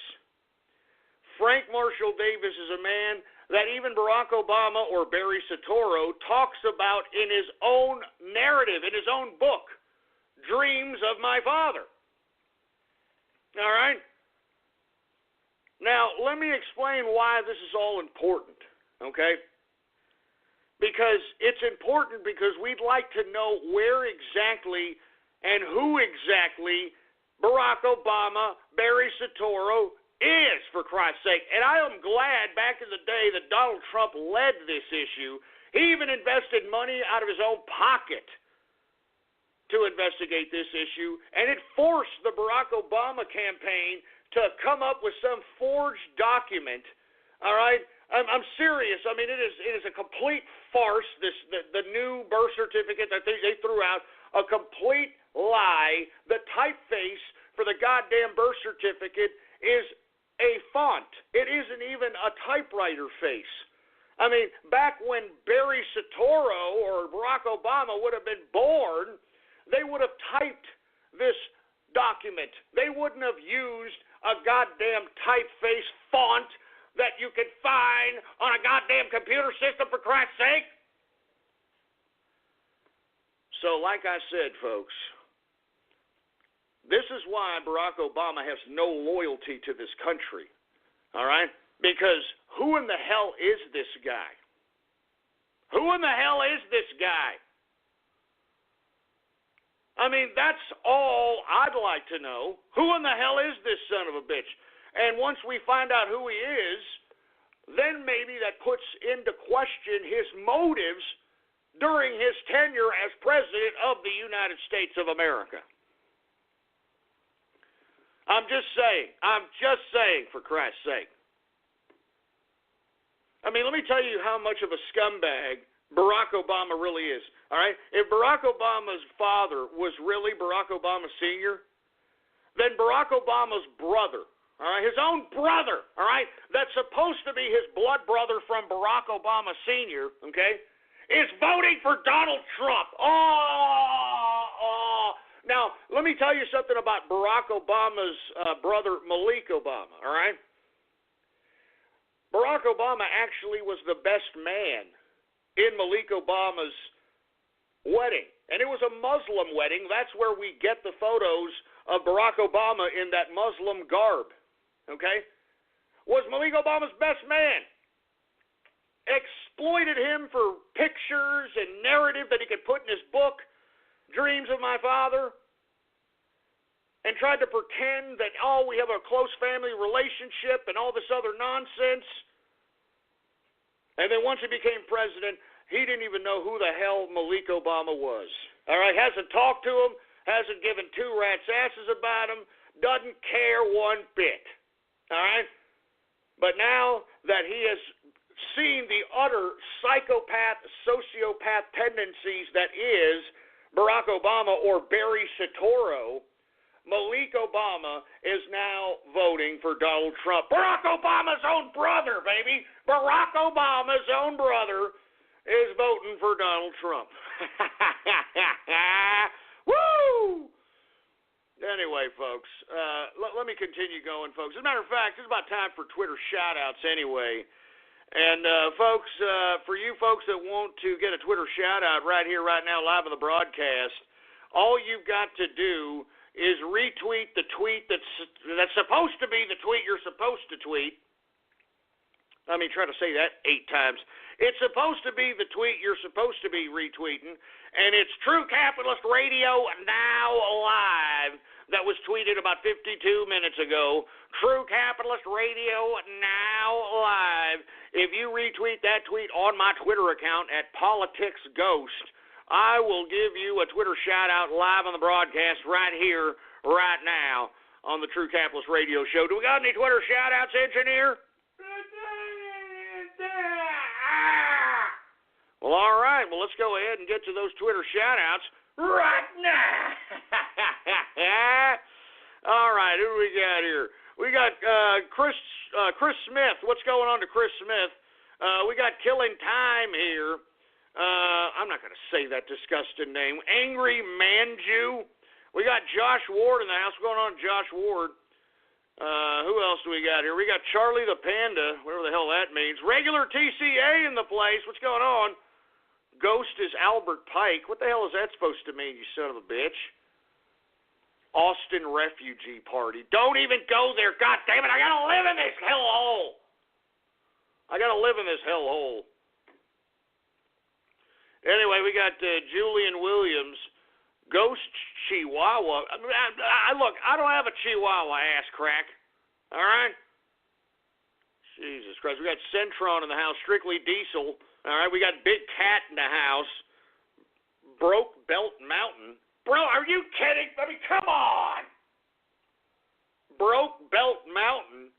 Frank Marshall Davis is a man that even Barack Obama, or Barry Soetoro, talks about in his own narrative, in his own book, Dreams of My Father. All right? Now, let me explain why this is all important, okay? Because it's important because we'd like to know where exactly and who exactly Barack Obama, Barry Soetoro, is, for Christ's sake. And I am glad back in the day that Donald Trump led this issue. He even invested money out of his own pocket to investigate this issue, and it forced the Barack Obama campaign to come up with some forged document. All right? I'm serious. I mean, it is a complete farce, the new birth certificate that they threw out, a complete lie. The typeface for the goddamn birth certificate is a font. It isn't even a typewriter face. I mean, back when Barry Soetoro or Barack Obama would have been born, they would have typed this document. They wouldn't have used a goddamn typeface font that you could find on a goddamn computer system, for Christ's sake. So, like I said, folks, this is why Barack Obama has no loyalty to this country, all right? Because who in the hell is this guy? Who in the hell is this guy? I mean, that's all I'd like to know. Who in the hell is this son of a bitch? And once we find out who he is, then maybe that puts into question his motives during his tenure as President of the United States of America. I'm just saying, for Christ's sake. I mean, let me tell you how much of a scumbag Barack Obama really is, all right? If Barack Obama's father was really Barack Obama Sr., then Barack Obama's brother, all right, his own brother, all right, that's supposed to be his blood brother from Barack Obama Sr., okay, is voting for Donald Trump. Now, let me tell you something about Barack Obama's brother, Malik Obama, all right? Barack Obama actually was the best man in Malik Obama's wedding. And it was a Muslim wedding. That's where we get the photos of Barack Obama in that Muslim garb, okay? Was Malik Obama's best man. Exploited him for pictures and narrative that he could put in his book, Dreams of My Father. and tried to pretend that, oh, we have a close family relationship and all this other nonsense. And then once he became president, he didn't even know who the hell Malik Obama was. All right, hasn't talked to him, hasn't given two rats' asses about him, doesn't care one bit. All right? But now that he has seen the utter psychopath, sociopath tendencies that is Barack Obama or Barry Soetoro, Malik Obama is now voting for Donald Trump. Barack Obama's own brother, baby. Barack Obama's own brother is voting for Donald Trump. Woo! Anyway, folks, let me continue going, folks. As a matter of fact, it's about time for Twitter shout-outs anyway. And, folks, for you folks that want to get a Twitter shout-out right here, right now, live on the broadcast, all you've got to do is retweet the tweet that's supposed to be the tweet you're supposed to tweet. I mean, try to say that 8 times. It's supposed to be the tweet you're supposed to be retweeting, and it's True Capitalist Radio Now Live that was tweeted about 52 minutes ago. True Capitalist Radio Now Live. If you retweet that tweet on my Twitter account at PoliticsGhost, I will give you a Twitter shout-out live on the broadcast right here, right now, on the True Capitalist Radio Show. Do we got any Twitter shout-outs, engineer? Well, all right. Well, let's go ahead and get to those Twitter shout-outs right now. All right, who do we got here? We got Chris Smith. What's going on to Chris Smith? We got Killing Time here. I'm not going to say that disgusting name. Angry Manju. We got Josh Ward in the house. What's going on, Josh Ward? Who else do we got here? We got Charlie the Panda, whatever the hell that means. Regular TCA in the place. What's going on? Ghost is Albert Pike. What the hell is that supposed to mean, you son of a bitch? Austin Refugee Party. Don't even go there. God damn it. I got to live in this hellhole. Anyway, we got Julian Williams. Ghost Chihuahua. Look, I don't have a Chihuahua ass crack. All right? Jesus Christ. We got Centron in the house. Strictly Diesel. All right? We got Big Cat in the house. Broke Belt Mountain. Bro, are you kidding? I mean, come on. Broke Belt Mountain.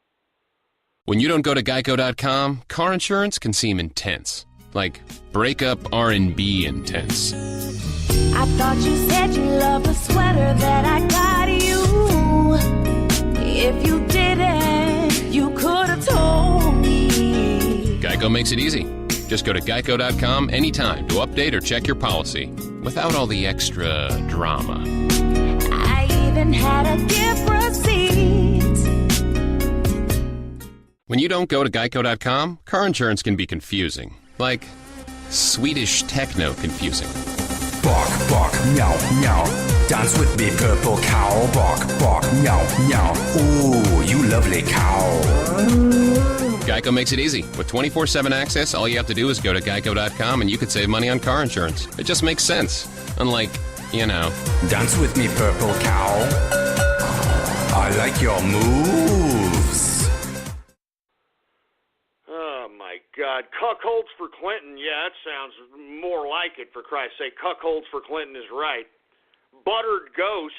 When you don't go to Geico.com, car insurance can seem intense. Like breakup R&B intense. I thought you said you loved the sweater that I got you. If you didn't, you could have told me. Geico makes it easy. Just go to Geico.com anytime to update or check your policy without all the extra drama. I even had a gift receipt. When you don't go to Geico.com, car insurance can be confusing. Like Swedish techno confusing. Bark, bark, meow, meow. Dance with me, purple cow. Bark, bark, meow, meow. Ooh, you lovely cow. Geico makes it easy. With 24/7 access, all you have to do is go to Geico.com and you could save money on car insurance. It just makes sense. Unlike, you know. Dance with me, purple cow. I like your moves. Oh, my God. Cuckolds for Clinton. Yeah, that sounds more like it, for Christ's sake. Cuckolds for Clinton is right. Buttered Ghost.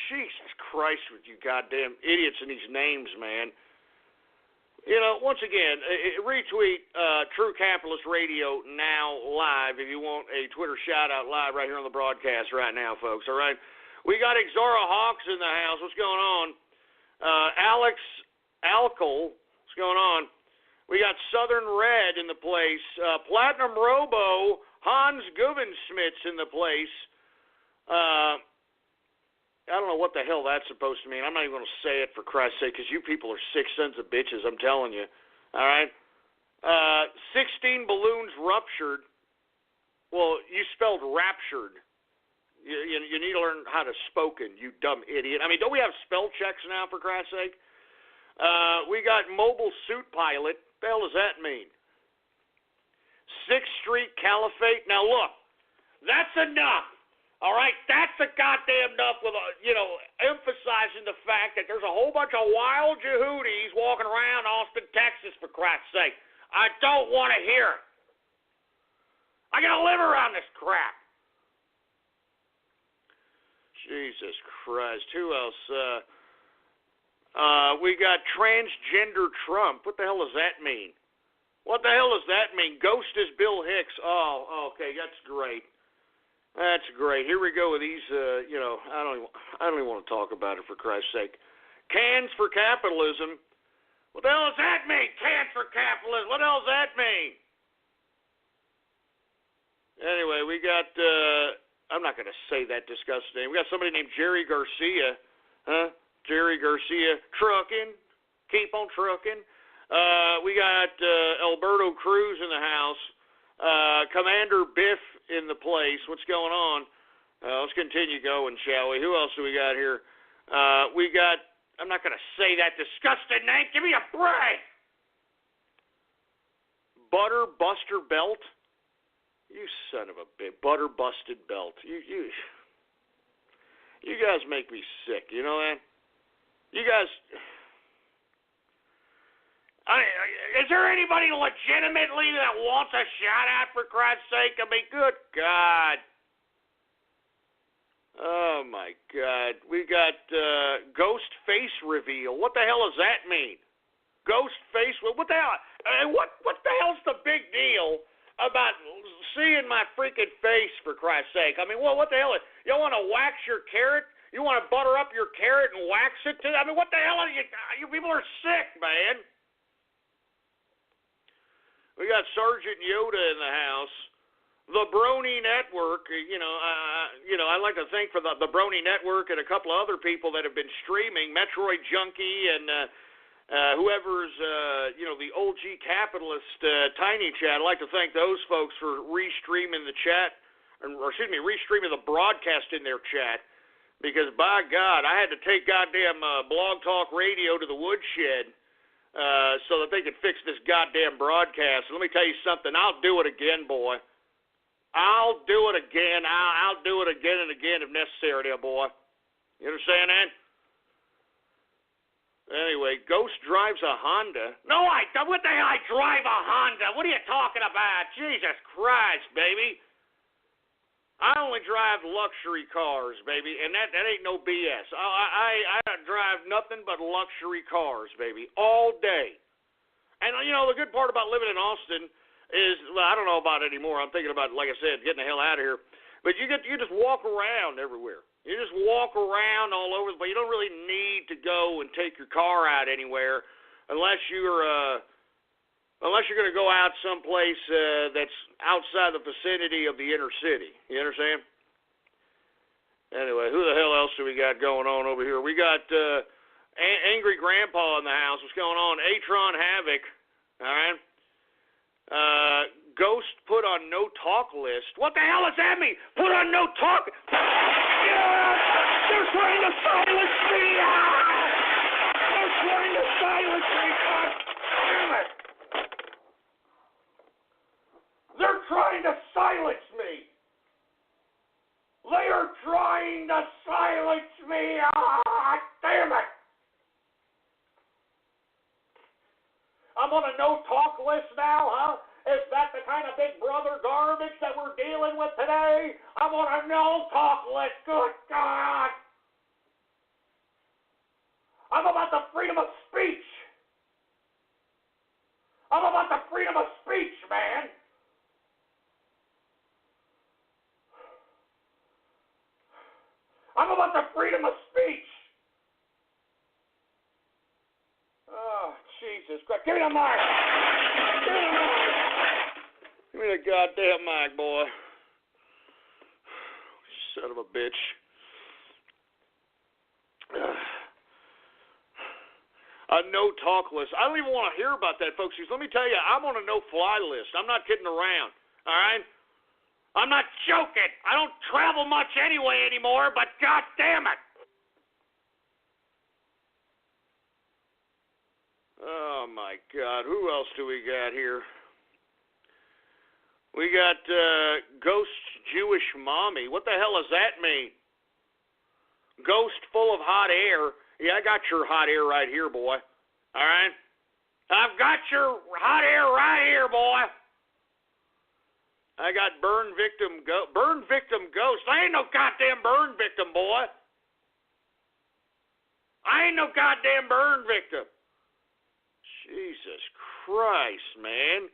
Jesus Christ with you goddamn idiots in these names, man. You know, once again, retweet True Capitalist Radio Now Live if you want a Twitter shout-out live right here on the broadcast right now, folks, all right? We got Exara Hawks in the house. What's going on? Alex Alkel. What's going on? We got Southern Red in the place. Platinum Robo. Hans Gubensmith's in the place. I don't know what the hell that's supposed to mean. I'm not even going to say it, for Christ's sake, because you people are sick sons of bitches, I'm telling you. All right? 16 balloons ruptured. Well, you spelled raptured. You need to learn how to spoken, you dumb idiot. I mean, don't we have spell checks now, for Christ's sake? We got Mobile Suit Pilot. What the hell does that mean? 6th Street Caliphate. Now, look, that's enough. All right, that's a goddamn enough with, emphasizing realizing the fact that there's a whole bunch of wild Yehudis walking around Austin, Texas, for Christ's sake. I don't want to hear it. I gotta live around this crap. Jesus Christ. Who else? We got transgender Trump. What the hell does that mean? What the hell does that mean? Ghost is Bill Hicks. Oh, okay, that's great. That's great. Here we go with these, I don't even want to talk about it, for Christ's sake. Cans for capitalism. What the hell does that mean? Cans for capitalism. What the hell does that mean? Anyway, we got, I'm not going to say that disgusting name. We got somebody named Jerry Garcia. Jerry Garcia. Trucking. Keep on trucking. We got Alberto Cruz in the house. Commander Biff in the place. What's going on? Let's continue going, shall we? Who else do we got here? We got, I'm not going to say that disgusting name. Give me a break. Butter Buster Belt. You son of a bitch. Butter Busted Belt. You guys make me sick. You know that? You guys... is there anybody legitimately that wants a shout-out, for Christ's sake? I mean, good God. Oh, my God. We got ghost face reveal. What the hell does that mean? Ghost face... What the hell? What the hell's the big deal about seeing my freaking face, for Christ's sake? I mean, what the hell? You want to wax your carrot? You want to butter up your carrot and wax it to... I mean, what the hell are you... You people are sick, man. We got Sergeant Yoda in the house. The Brony Network, I'd like to thank for the Brony Network and a couple of other people that have been streaming, Metroid Junkie and whoever's, the OG Capitalist Tiny Chat. I'd like to thank those folks for restreaming the chat, restreaming the broadcast in their chat, because by God, I had to take goddamn Blog Talk Radio to the woodshed so that they could fix this goddamn broadcast. And let me tell you something, I'll do it again, boy. I'll do it again. I'll do it again and again if necessary there, boy. You understand that? Anyway, Ghost drives a Honda. No, what the hell? I drive a Honda? What are you talking about? Jesus Christ, baby. I only drive luxury cars, baby, and that ain't no BS. I drive nothing but luxury cars, baby, all day. And, the good part about living in Austin is, well, I don't know about it anymore. I'm thinking about, like I said, getting the hell out of here. But you just walk around everywhere. You just walk around all over, but you don't really need to go and take your car out anywhere unless you're going to go out someplace that's outside the vicinity of the inner city. You understand? Anyway, who the hell else do we got going on over here? We got Angry Grandpa in the house. What's going on? Atron Havoc. All right. Ghost put on no talk list. What the hell does that mean? Put on no talk. They're trying to silence me. They're trying to silence me. God damn it. They're trying to silence me. They are trying to silence me. Damn it. I'm on a no-talk list now, huh? Is that the kind of big brother garbage that we're dealing with today? I'm on a no-talk list. Good God. I'm about the freedom of speech. I'm about the freedom of speech, man. I'm about the freedom of speech. Oh, Jesus Christ. Give me the mic. Give me the mic. Give me the goddamn mic, boy. Son of a bitch. A no-talk list. I don't even want to hear about that, folks. Let me tell you, I'm on a no-fly list. I'm not kidding around. All right? I'm not joking. I don't travel much anyway anymore, but God damn it. Oh, my God. Who else do we got here? We got Ghost Jewish Mommy. What the hell does that mean? ghost full of hot air. Yeah, I got your hot air right here, boy. All right? I've got your hot air right here, boy. I got burn victim ghost. I ain't no goddamn burn victim, boy. I ain't no goddamn burn victim. Jesus Christ, man.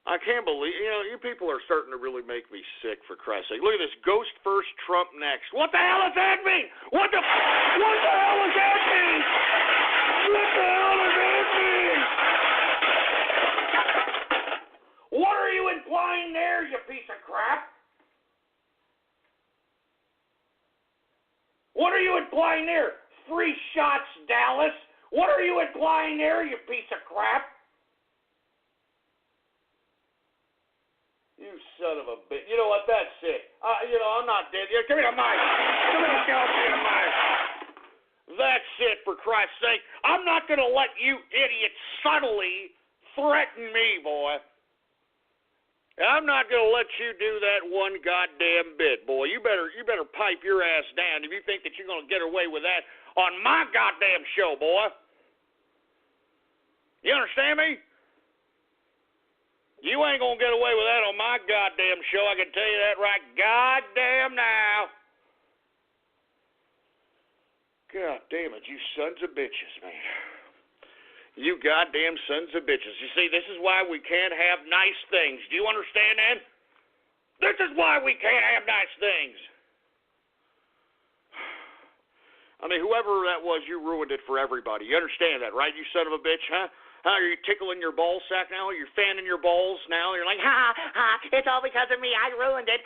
I can't believe, you people are starting to really make me sick, for Christ's sake. Look at this, ghost first, Trump next. What the hell does that mean? What the hell does that mean? What the hell does that mean? What are you implying there, you piece of crap? What are you implying there? 3 shots, Dallas. What are you implying there, you piece of crap? You son of a bitch. You know what? That's it. I'm not dead. Give me the mic. Give me the goddamn mic. That's it, for Christ's sake. I'm not going to let you idiots subtly threaten me, boy. I'm not going to let you do that one goddamn bit, boy. You better pipe your ass down if you think that you're going to get away with that on my goddamn show, boy. You understand me? You ain't going to get away with that on my goddamn show. I can tell you that right goddamn now. God damn it, you sons of bitches, man. You goddamn sons of bitches. You see, this is why we can't have nice things. Do you understand that? This is why we can't have nice things. I mean, whoever that was, you ruined it for everybody. You understand that, right, you son of a bitch, huh? Are you tickling your ball sack now? Are you fanning your balls now? You're like, ha, ha, it's all because of me. I ruined it.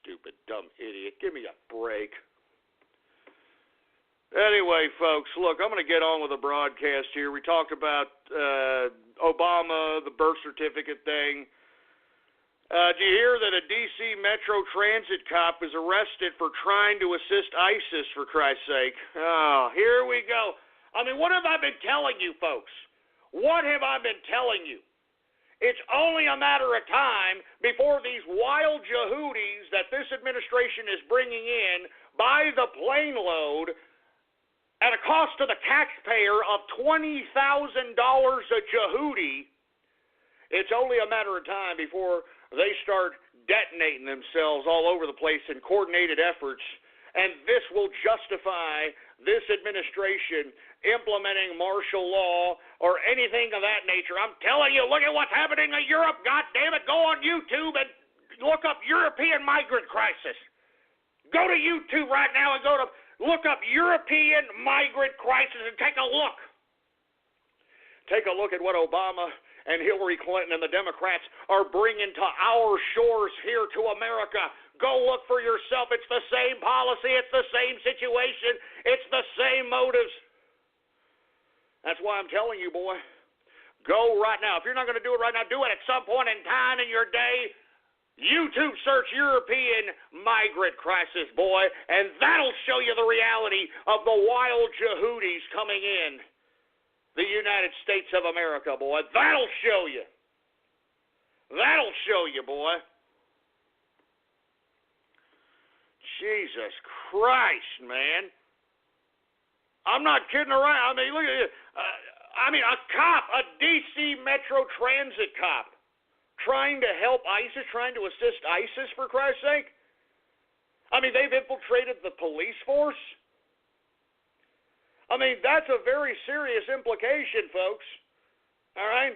Stupid, dumb idiot. Give me a break. Anyway, folks, look, I'm going to get on with the broadcast here. We talked about Obama, the birth certificate thing. Did you hear that a D.C. Metro Transit cop is arrested for trying to assist ISIS, for Christ's sake? Oh, here we go. I mean, what have I been telling you, folks? What have I been telling you? It's only a matter of time before these wild Yehudis that this administration is bringing in by the plane load at a cost to the taxpayer of $20,000 a Yehudi. It's only a matter of time before they start detonating themselves all over the place in coordinated efforts, and this will justify this administration implementing martial law or anything of that nature. I'm telling you, look at what's happening in Europe. God damn it, go on YouTube and look up European migrant crisis. Go to YouTube right now and look up European migrant crisis and take a look. Take a look at what Obama and Hillary Clinton and the Democrats are bringing to our shores here to America. Go look for yourself. It's the same policy. It's the same situation. It's the same motives. That's why I'm telling you, boy, go right now. If you're not going to do it right now, do it at some point in time in your day. YouTube search European migrant crisis, boy, and that'll show you the reality of the wild Yehudis coming in the United States of America, boy. That'll show you. That'll show you, boy. Jesus Christ, man. I'm not kidding around. I mean, look at it. A cop, a D.C. Metro Transit cop, trying to help ISIS, trying to assist ISIS, for Christ's sake. I mean, they've infiltrated the police force. I mean, that's a very serious implication, folks. All right?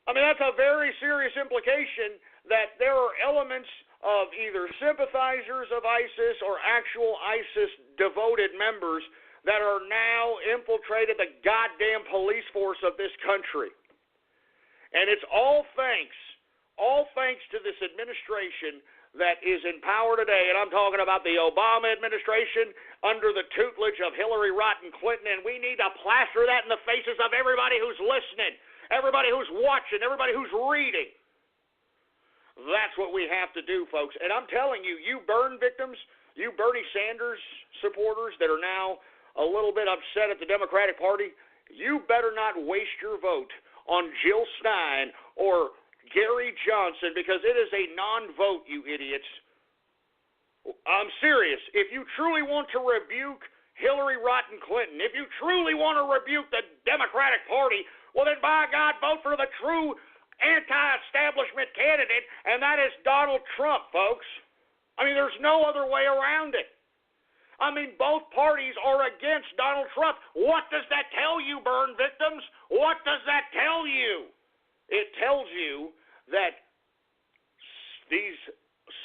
I mean, that's a very serious implication that there are elements of either sympathizers of ISIS or actual ISIS-devoted members that are now infiltrated the goddamn police force of this country. And it's all thanks to this administration that is in power today, and I'm talking about the Obama administration under the tutelage of Hillary Rotten Clinton, and we need to plaster that in the faces of everybody who's listening, everybody who's watching, everybody who's reading. That's what we have to do, folks. And I'm telling you, you burn victims, you Bernie Sanders supporters that are now a little bit upset at the Democratic Party, you better not waste your vote on Jill Stein or Gary Johnson, because it is a non-vote, you idiots. I'm serious. If you truly want to rebuke Hillary Rotten Clinton, if you truly want to rebuke the Democratic Party, well then, by God, vote for the true anti-establishment candidate, and that is Donald Trump, folks. I mean, there's no other way around it. I mean, both parties are against Donald Trump. What does that tell you, burn victims? What does that tell you? It tells you that these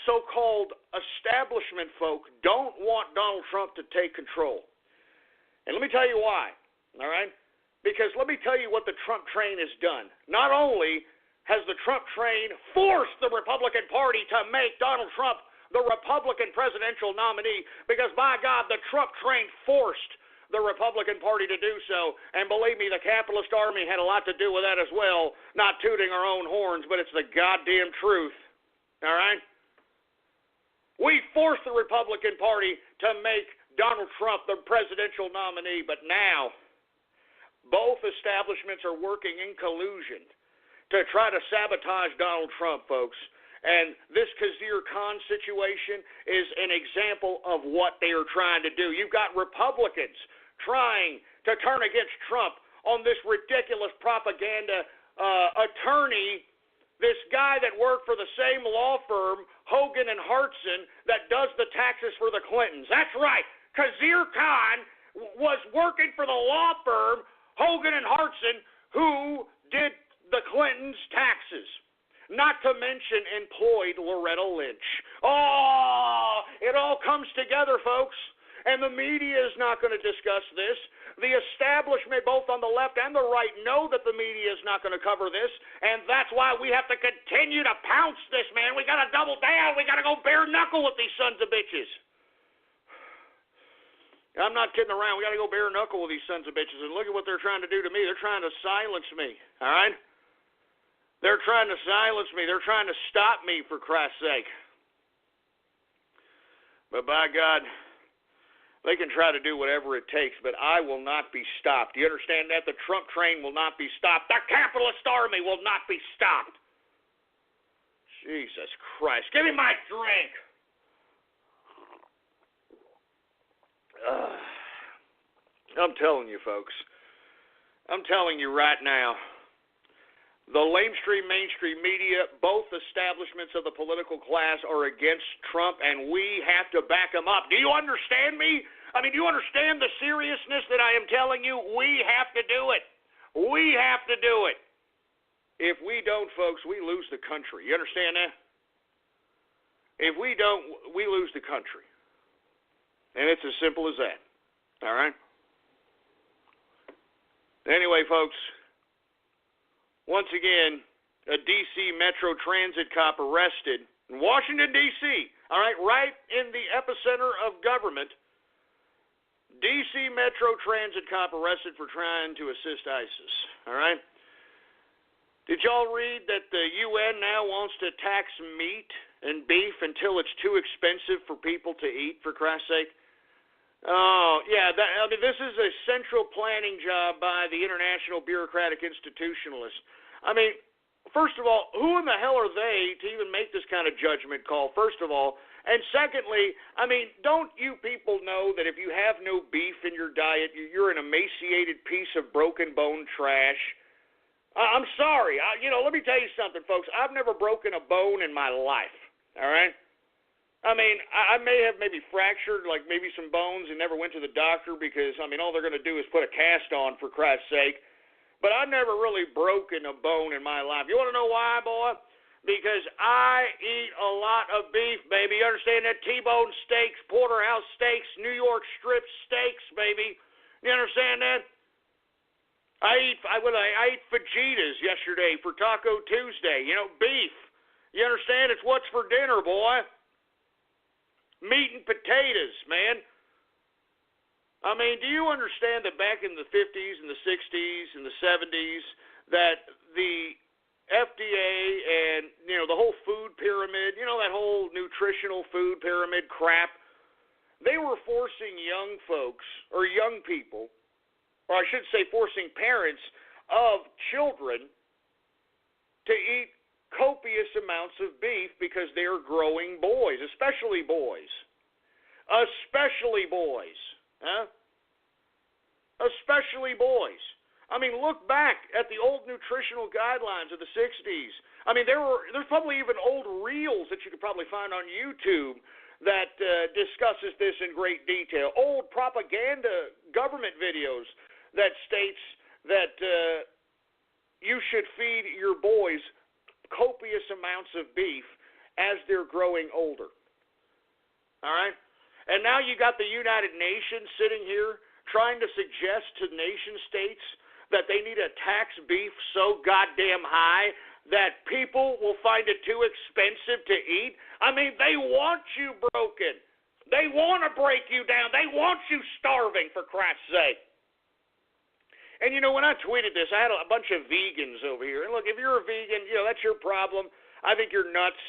so-called establishment folk don't want Donald Trump to take control. And let me tell you why, all right? Because let me tell you what the Trump train has done. Not only has the Trump train forced the Republican Party to make Donald Trump the Republican presidential nominee, because, by God, the Trump train forced the Republican Party to do so. And believe me, the capitalist army had a lot to do with that as well, not tooting our own horns, but it's the goddamn truth, all right? We forced the Republican Party to make Donald Trump the presidential nominee, but now both establishments are working in collusion to try to sabotage Donald Trump, folks. And this Khazir Khan situation is an example of what they are trying to do. You've got Republicans trying to turn against Trump on this ridiculous propaganda attorney, this guy that worked for the same law firm, Hogan and Hartson, that does the taxes for the Clintons. That's right. Khazir Khan was working for the law firm Hogan and Hartson, who did the Clintons' taxes. Not to mention employed Loretta Lynch. Oh, it all comes together, folks. And the media is not going to discuss this. The establishment, both on the left and the right, know that the media is not going to cover this, and that's why we have to continue to pounce this, man. We got to double down. We got to go bare knuckle with these sons of bitches. I'm not kidding around. We got to go bare knuckle with these sons of bitches, and look at what they're trying to do to me. They're trying to silence me, all right? They're trying to silence me. They're trying to stop me, for Christ's sake. But by God, they can try to do whatever it takes, but I will not be stopped. Do you understand that? The Trump train will not be stopped. The capitalist army will not be stopped. Jesus Christ. Give me my drink. I'm telling you, folks. I'm telling you right now. The lamestream, mainstream media, both establishments of the political class are against Trump, and we have to back them up. Do you understand me? I mean, do you understand the seriousness that I am telling you? We have to do it. We have to do it. If we don't, folks, we lose the country. You understand that? If we don't, we lose the country. And it's as simple as that. All right? Anyway, folks, once again, a D.C. Metro Transit cop arrested in Washington, D.C., all right, right in the epicenter of government. D.C. Metro Transit cop arrested for trying to assist ISIS, all right? Did y'all read that the UN now wants to tax meat and beef until it's too expensive for people to eat, for Christ's sake? Oh, yeah, this is a central planning job by the international bureaucratic institutionalists. I mean, first of all, who in the hell are they to even make this kind of judgment call, first of all? And secondly, I mean, don't you people know that if you have no beef in your diet, you're an emaciated piece of broken bone trash? I'm sorry. Let me tell you something, folks. I've never broken a bone in my life, all right? I mean, I may have maybe fractured, like maybe some bones and never went to the doctor because, I mean, all they're going to do is put a cast on, for Christ's sake. But I've never really broken a bone in my life. You want to know why, boy? Because I eat a lot of beef, baby. You understand that? T-bone steaks, porterhouse steaks, New York strip steaks, baby. You understand that? I ate fajitas yesterday for Taco Tuesday. You know, beef. You understand? It's what's for dinner, boy. Meat and potatoes, man. I mean, do you understand that back in the 50s and the 60s and the 70s that the FDA and, the whole food pyramid, that whole nutritional food pyramid crap, they were forcing young folks or young people, or I should say forcing parents of children to eat copious amounts of beef because they're growing boys, especially boys. Especially boys. Huh? Especially boys. I mean, look back at the old nutritional guidelines of the 60s. I mean, there's probably even old reels that you could probably find on YouTube that discusses this in great detail. Old propaganda government videos that states that you should feed your boys copious amounts of beef as they're growing older. All right? And now you got the United Nations sitting here trying to suggest to nation states that they need to tax beef so goddamn high that people will find it too expensive to eat. I mean, they want you broken. They want to break you down. They want you starving, for Christ's sake. And, you know, when I tweeted this, I had a bunch of vegans over here. And, look, if you're a vegan, you know, that's your problem. I think you're nuts.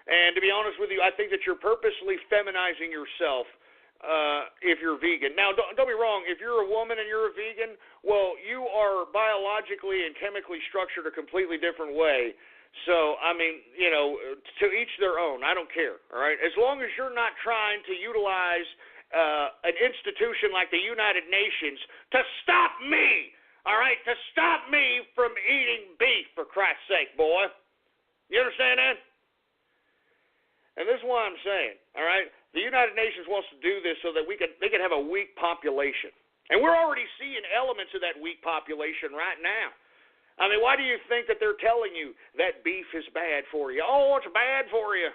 And to be honest with you, I think that you're purposely feminizing yourself if you're vegan. Now, don't be wrong. If you're a woman and you're a vegan, well, you are biologically and chemically structured a completely different way. So, I mean, you know, to each their own. I don't care, all right? As long as you're not trying to utilize an institution like the United Nations to stop me, all right, to stop me from eating beef, for Christ's sake, boy. You understand that? And this is why I'm saying, all right, the United Nations wants to do this so that they can have a weak population. And we're already seeing elements of that weak population right now. I mean, why do you think that they're telling you that beef is bad for you? Oh, it's bad for you.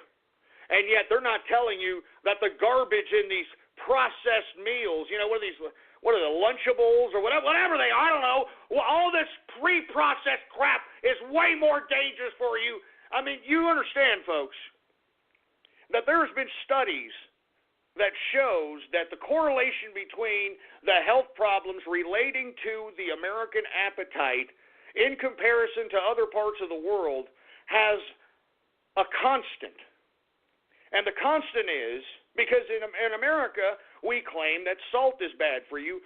And yet they're not telling you that the garbage in these processed meals, you know, what are the Lunchables or whatever they are, I don't know. Well, all this pre-processed crap is way more dangerous for you. I mean, you understand, folks, that there's been studies that shows that the correlation between the health problems relating to the American appetite in comparison to other parts of the world has a constant. And the constant is because in America we claim that salt is bad for you,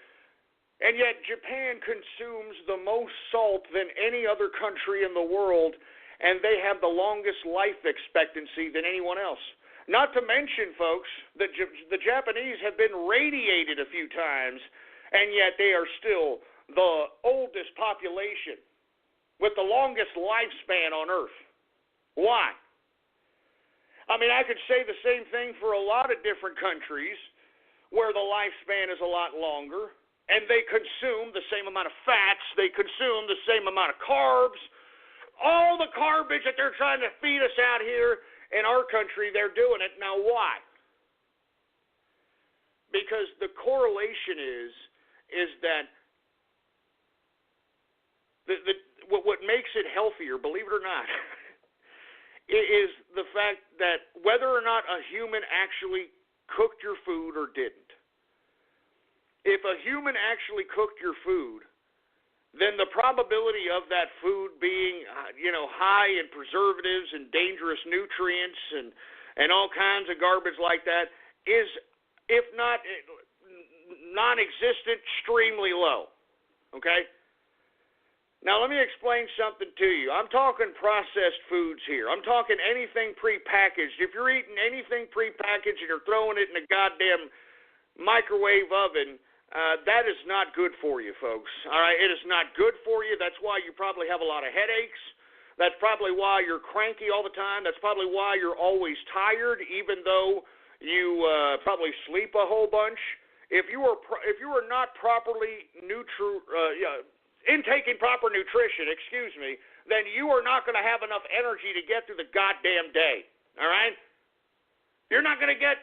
and yet Japan consumes the most salt than any other country in the world, and they have the longest life expectancy than anyone else. Not to mention, folks, that the Japanese have been radiated a few times, and yet they are still the oldest population with the longest lifespan on Earth. Why? I mean, I could say the same thing for a lot of different countries where the lifespan is a lot longer, and they consume the same amount of fats, they consume the same amount of carbs, all the garbage that they're trying to feed us out here. In our country, they're doing it. Now, why? Because the correlation is that what makes it healthier, believe it or not, is the fact that whether or not a human actually cooked your food or didn't. If a human actually cooked your food, then the probability of that food being, high in preservatives and dangerous nutrients and all kinds of garbage like that is, if not non-existent, extremely low. Okay? Now, let me explain something to you. I'm talking processed foods here. I'm talking anything prepackaged. If you're eating anything prepackaged and you're throwing it in a goddamn microwave oven, that is not good for you, folks. All right, it is not good for you. That's why you probably have a lot of headaches. That's probably why you're cranky all the time. That's probably why you're always tired, even though you probably sleep a whole bunch. If you are not properly intaking proper nutrition, then you are not going to have enough energy to get through the goddamn day. All right, you're not going to get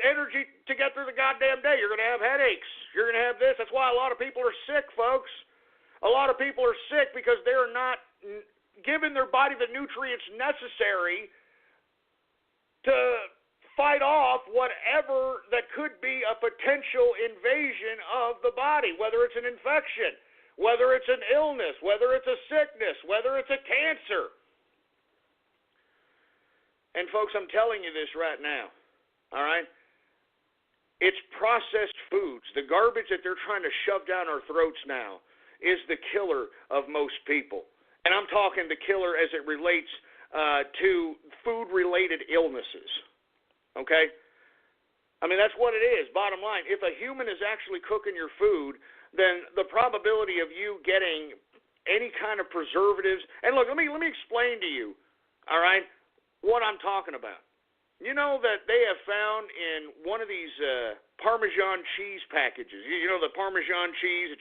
energy to get through the goddamn day. You're going to have headaches. You're going to have this. That's why a lot of people are sick, folks. A lot of people are sick because they're not giving their body the nutrients necessary to fight off whatever that could be a potential invasion of the body, whether it's an infection, whether it's an illness, whether it's a sickness, whether it's a cancer. And, folks, I'm telling you this right now. All right? It's processed foods. The garbage that they're trying to shove down our throats now is the killer of most people. And I'm talking the killer as it relates to food-related illnesses. Okay? I mean, that's what it is, bottom line. If a human is actually cooking your food, then the probability of you getting any kind of preservatives, and look, let me explain to you, all right, what I'm talking about. You know that they have found in one of these Parmesan cheese packages, you know the Parmesan cheese that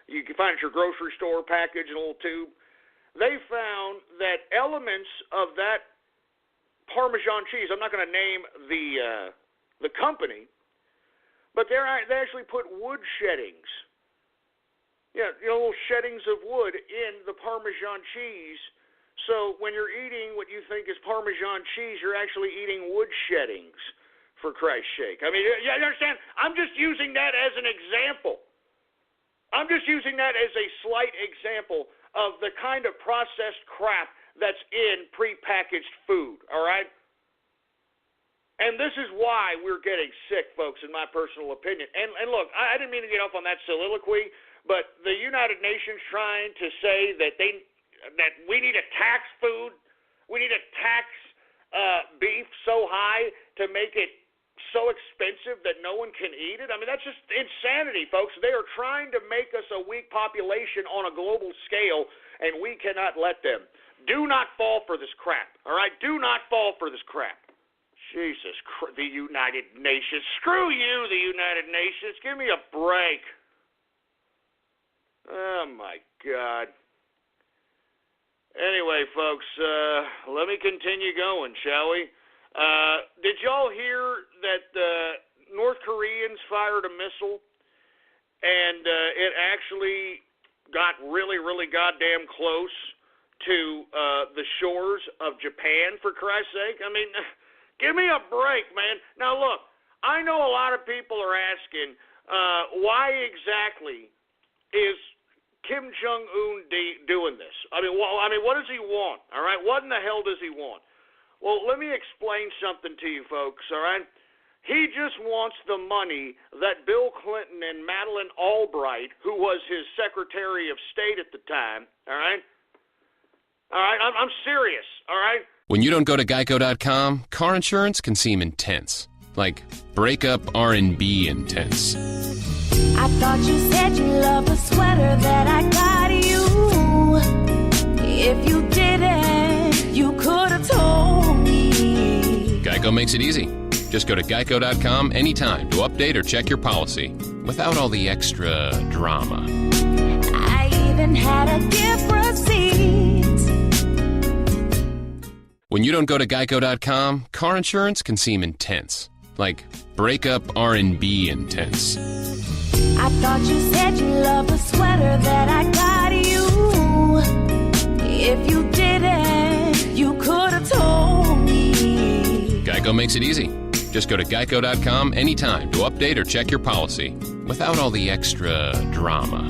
you can find at your grocery store package in a little tube, they found that elements of that Parmesan cheese, I'm not going to name the company, but they actually put wood sheddings, little sheddings of wood in the Parmesan cheese. So when you're eating what you think is Parmesan cheese, you're actually eating wood sheddings, for Christ's sake. I mean, you understand? I'm just using that as an example. I'm just using that as a slight example of the kind of processed crap that's in prepackaged food, all right? And this is why we're getting sick, folks, in my personal opinion. And look, I didn't mean to get off on that soliloquy, but the United Nations trying to say that we need to tax food, we need to tax beef so high to make it so expensive that no one can eat it. I mean, that's just insanity, folks. They are trying to make us a weak population on a global scale, and we cannot let them. Do not fall for this crap, all right? Do not fall for this crap. Jesus Christ, the United Nations. Screw you, the United Nations. Give me a break. Oh, my God. Anyway, folks, let me continue going, shall we? Did y'all hear that North Koreans fired a missile and it actually got really, really goddamn close to the shores of Japan, for Christ's sake? I mean, give me a break, man. Now, look, I know a lot of people are asking, why exactly is Kim Jong-un doing this? I mean, what does he want, all right? What in the hell does he want? Well, let me explain something to you folks, all right? He just wants the money that Bill Clinton and Madeleine Albright, who was his Secretary of State at the time, all right? All right, I'm serious, all right? When you don't go to Geico.com, car insurance can seem intense. Like breakup R&B intense. I thought you said you loved the sweater that I got you. If you didn't, you could have told me. Geico makes it easy. Just go to Geico.com anytime to update or check your policy without all the extra drama. I even had a gift receipt. When you don't go to Geico.com, car insurance can seem intense. Like breakup R&B intense. I thought you said you loved the sweater that I got you. If you didn't, you could have told me. Geico makes it easy. Just go to Geico.com anytime to update or check your policy without all the extra drama.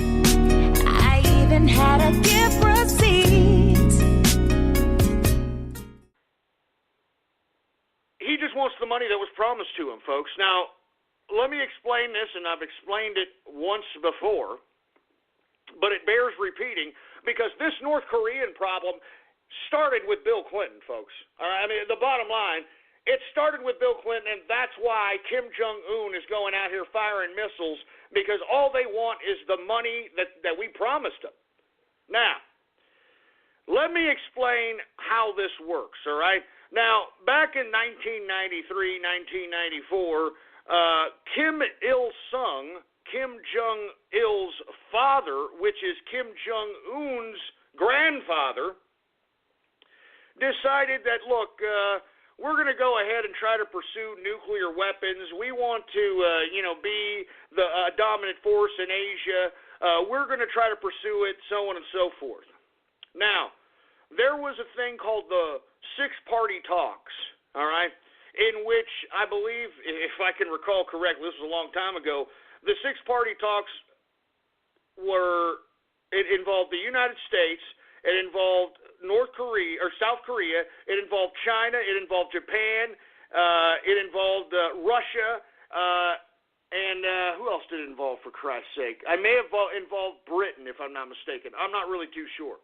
I even had a gift receipt. He just wants the money that was promised to him, folks. Now, let me explain this, and I've explained it once before, but it bears repeating because this North Korean problem started with Bill Clinton, folks. All right? I mean, the bottom line, it started with Bill Clinton, and that's why Kim Jong-un is going out here firing missiles, because all they want is the money that we promised them. Now, let me explain how this works, all right? Now, back in 1993, 1994, Kim Il-sung, Kim Jong-il's father, which is Kim Jong-un's grandfather, decided that, look, we're going to go ahead and try to pursue nuclear weapons. We want to, be the dominant force in Asia. We're going to try to pursue it, so on and so forth. Now, there was a thing called the six-party talks, all right, in which I believe, if I can recall correctly, this was a long time ago, the six-party talks it involved the United States, it involved North Korea, or South Korea, it involved China, it involved Japan, it involved Russia, and who else did it involve, for Christ's sake? I may have involved Britain, if I'm not mistaken. I'm not really too sure.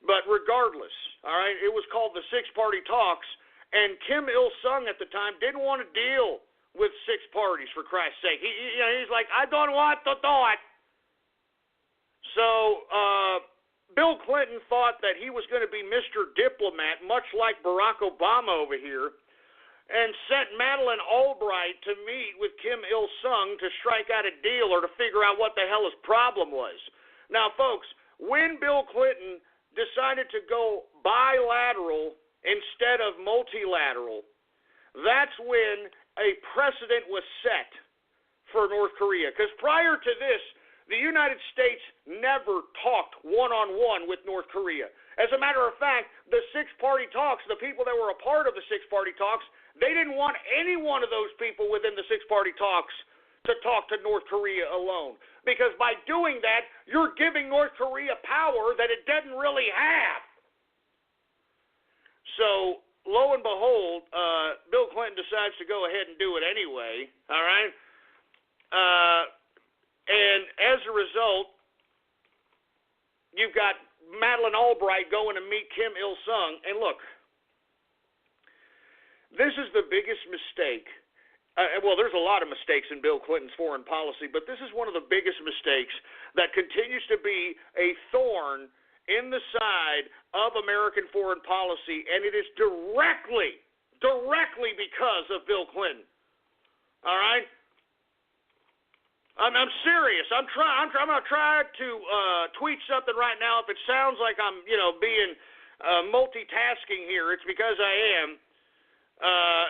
But regardless, all right, it was called the Six-Party Talks, and Kim Il-sung at the time didn't want to deal with six parties, for Christ's sake. He's like, I don't want to do it. So Bill Clinton thought that he was going to be Mr. Diplomat, much like Barack Obama over here, and sent Madeleine Albright to meet with Kim Il-sung to strike out a deal or to figure out what the hell his problem was. Now, folks, when Bill Clinton decided to go bilateral instead of multilateral, that's when a precedent was set for North Korea. Because prior to this, the United States never talked one-on-one with North Korea. As a matter of fact, the six-party talks, the people that were a part of the six-party talks, they didn't want any one of those people within the six-party talks to talk to North Korea alone. Because by doing that, you're giving North Korea power that it doesn't really have. So, lo and behold, Bill Clinton decides to go ahead and do it anyway, all right? And as a result, you've got Madeleine Albright going to meet Kim Il-sung. And look, this is the biggest mistake. Well, there's a lot of mistakes in Bill Clinton's foreign policy, but this is one of the biggest mistakes that continues to be a thorn in the side of American foreign policy, and it is directly because of Bill Clinton. All right? I'm serious. I'm going to try to tweet something right now. If it sounds like I'm, being multitasking here, it's because I am.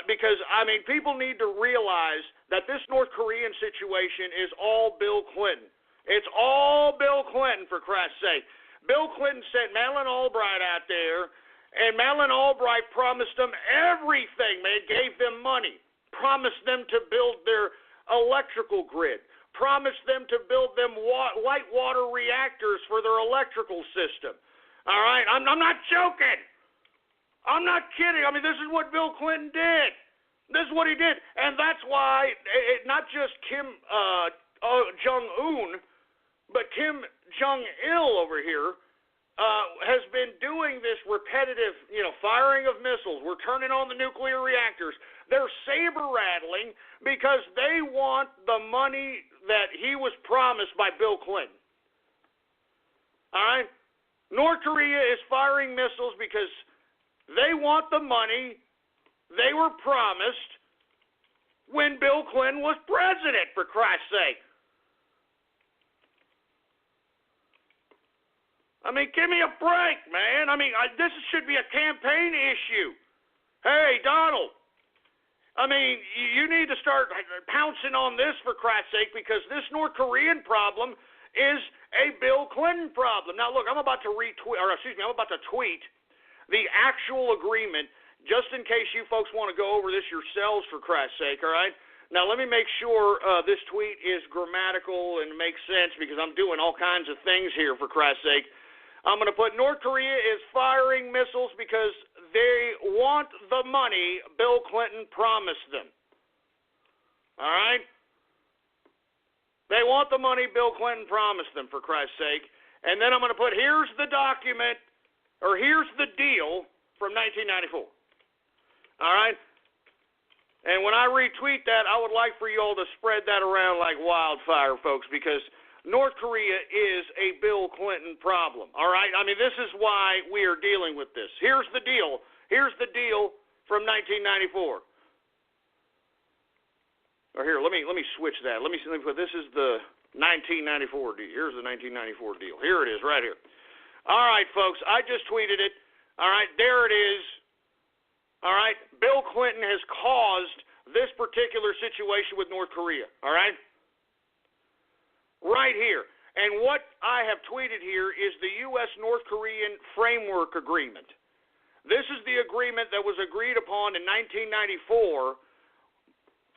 Because people need to realize that this North Korean situation is all Bill Clinton. It's all Bill Clinton, for Christ's sake. Bill Clinton sent Madeleine Albright out there, and Madeleine Albright promised them everything. Man, gave them money, promised them to build their electrical grid, promised them to build them light water reactors for their electrical system. All right? I'm not joking. I'm not kidding. This is what Bill Clinton did. This is what he did. And that's why not just Kim Jong-un, but Kim Jong-il over here has been doing this repetitive, firing of missiles. We're turning on the nuclear reactors. They're saber-rattling because they want the money that he was promised by Bill Clinton. All right? North Korea is firing missiles because they want the money they were promised when Bill Clinton was president, for Christ's sake. Give me a break, man. This should be a campaign issue. Hey, Donald. You need to start pouncing on this, for Christ's sake, because this North Korean problem is a Bill Clinton problem. Now, look, I'm about to tweet the actual agreement, just in case you folks want to go over this yourselves, for Christ's sake, all right? Now, let me make sure this tweet is grammatical and makes sense, because I'm doing all kinds of things here, for Christ's sake. I'm going to put North Korea is firing missiles because they want the money Bill Clinton promised them. All right? They want the money Bill Clinton promised them, for Christ's sake. And then I'm going to put, here's the document, or here's the deal from 1994. All right? And when I retweet that, I would like for you all to spread that around like wildfire, folks, because North Korea is a Bill Clinton problem. All right? This is why we are dealing with this. Here's the deal. Here's the deal from 1994. Or here, let me switch that. Let me put, this is the 1994 deal. Here's the 1994 deal. Here it is, right here. All right, folks, I just tweeted it. All right, there it is. All right, Bill Clinton has caused this particular situation with North Korea. All right? Right here. And what I have tweeted here is the U.S.-North Korean Framework Agreement. This is the agreement that was agreed upon in 1994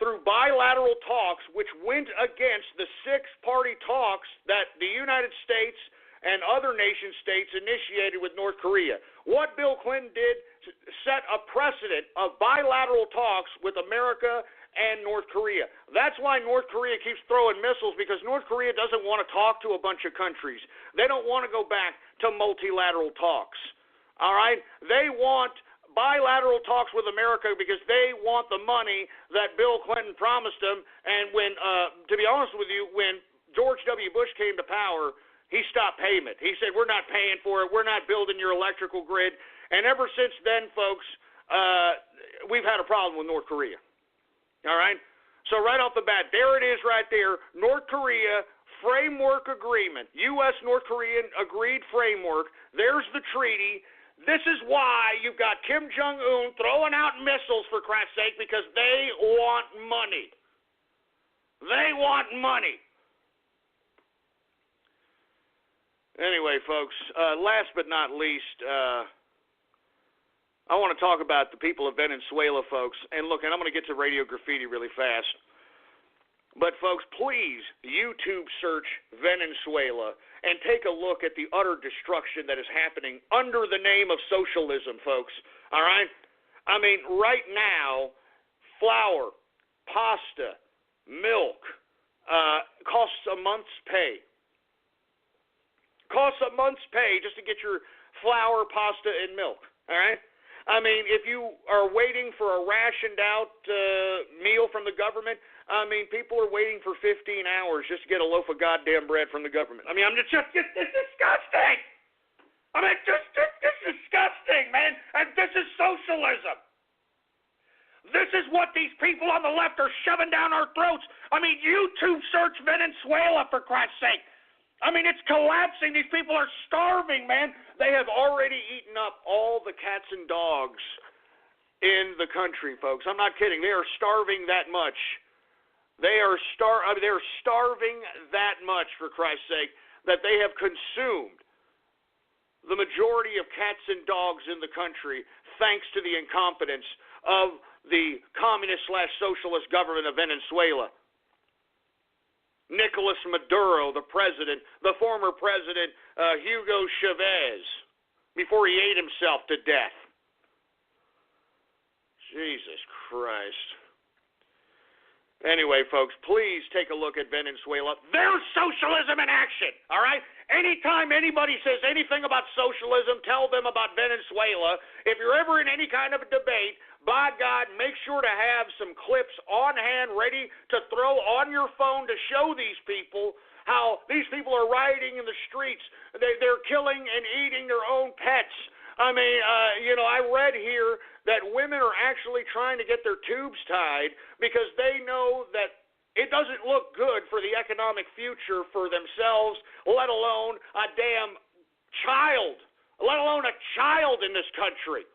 through bilateral talks, which went against the six-party talks that the United States and other nation-states initiated with North Korea. What Bill Clinton did, set a precedent of bilateral talks with America and North Korea. That's why North Korea keeps throwing missiles, because North Korea doesn't want to talk to a bunch of countries. They don't want to go back to multilateral talks. All right? They want bilateral talks with America because they want the money that Bill Clinton promised them. And when, to be honest with you, when George W. Bush came to power, he stopped payment. He said, we're not paying for it. We're not building your electrical grid. And ever since then, folks, we've had a problem with North Korea. All right? So right off the bat, there it is right there, North Korea framework agreement, U.S.-North Korean agreed framework. There's the treaty. This is why you've got Kim Jong-un throwing out missiles, for Christ's sake, because they want money. They want money. Anyway, folks, last but not least, I want to talk about the people of Venezuela, folks. And look, and I'm going to get to Radio Graffiti really fast. But, folks, please YouTube search Venezuela and take a look at the utter destruction that is happening under the name of socialism, folks. All right? I mean, right now, flour, pasta, milk costs a month's pay. Costs a month's pay just to get your flour, pasta, and milk. All right? I mean, if you are waiting for a rationed-out meal from the government, I mean, people are waiting for 15 hours just to get a loaf of goddamn bread from the government. I mean, it's disgusting. I mean, it's disgusting, man. And this is socialism. This is what these people on the left are shoving down our throats. I mean, YouTube search Venezuela, for Christ's sake. I mean, it's collapsing. These people are starving, man. They have already eaten up all the cats and dogs in the country, folks. I'm not kidding. They are starving that much. They're starving that much, for Christ's sake, that they have consumed the majority of cats and dogs in the country thanks to the incompetence of the communist/socialist government of Venezuela. Nicolas Maduro, the president, the former president, Hugo Chavez, before he ate himself to death. Jesus Christ. Anyway, folks, please take a look at Venezuela. There's socialism in action, all right? Anytime anybody says anything about socialism, tell them about Venezuela. If you're ever in any kind of a debate, by God, make sure to have some clips on hand ready to throw on your phone to show these people how these people are rioting in the streets. They're killing and eating their own pets. I mean, I read here that women are actually trying to get their tubes tied because they know that it doesn't look good for the economic future for themselves, let alone a damn child, let alone a child in this country.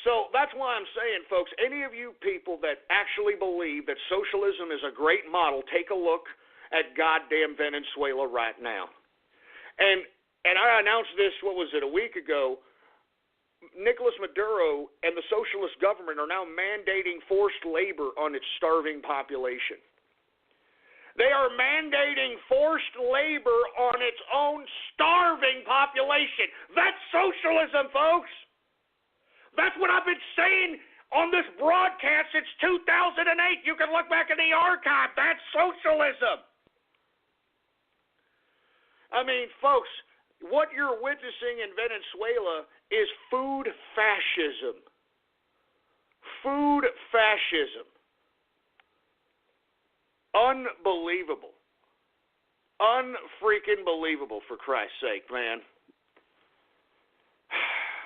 So that's why I'm saying, folks, any of you people that actually believe that socialism is a great model, take a look at goddamn Venezuela right now. And I announced this, a week ago. Nicolas Maduro and the socialist government are now mandating forced labor on its starving population. They are mandating forced labor on its own starving population. That's socialism, folks. That's what I've been saying on this broadcast since 2008. You can look back in the archive. That's socialism. I mean, folks, what you're witnessing in Venezuela is food fascism. Food fascism. Unbelievable. Unfreaking believable, for Christ's sake, man.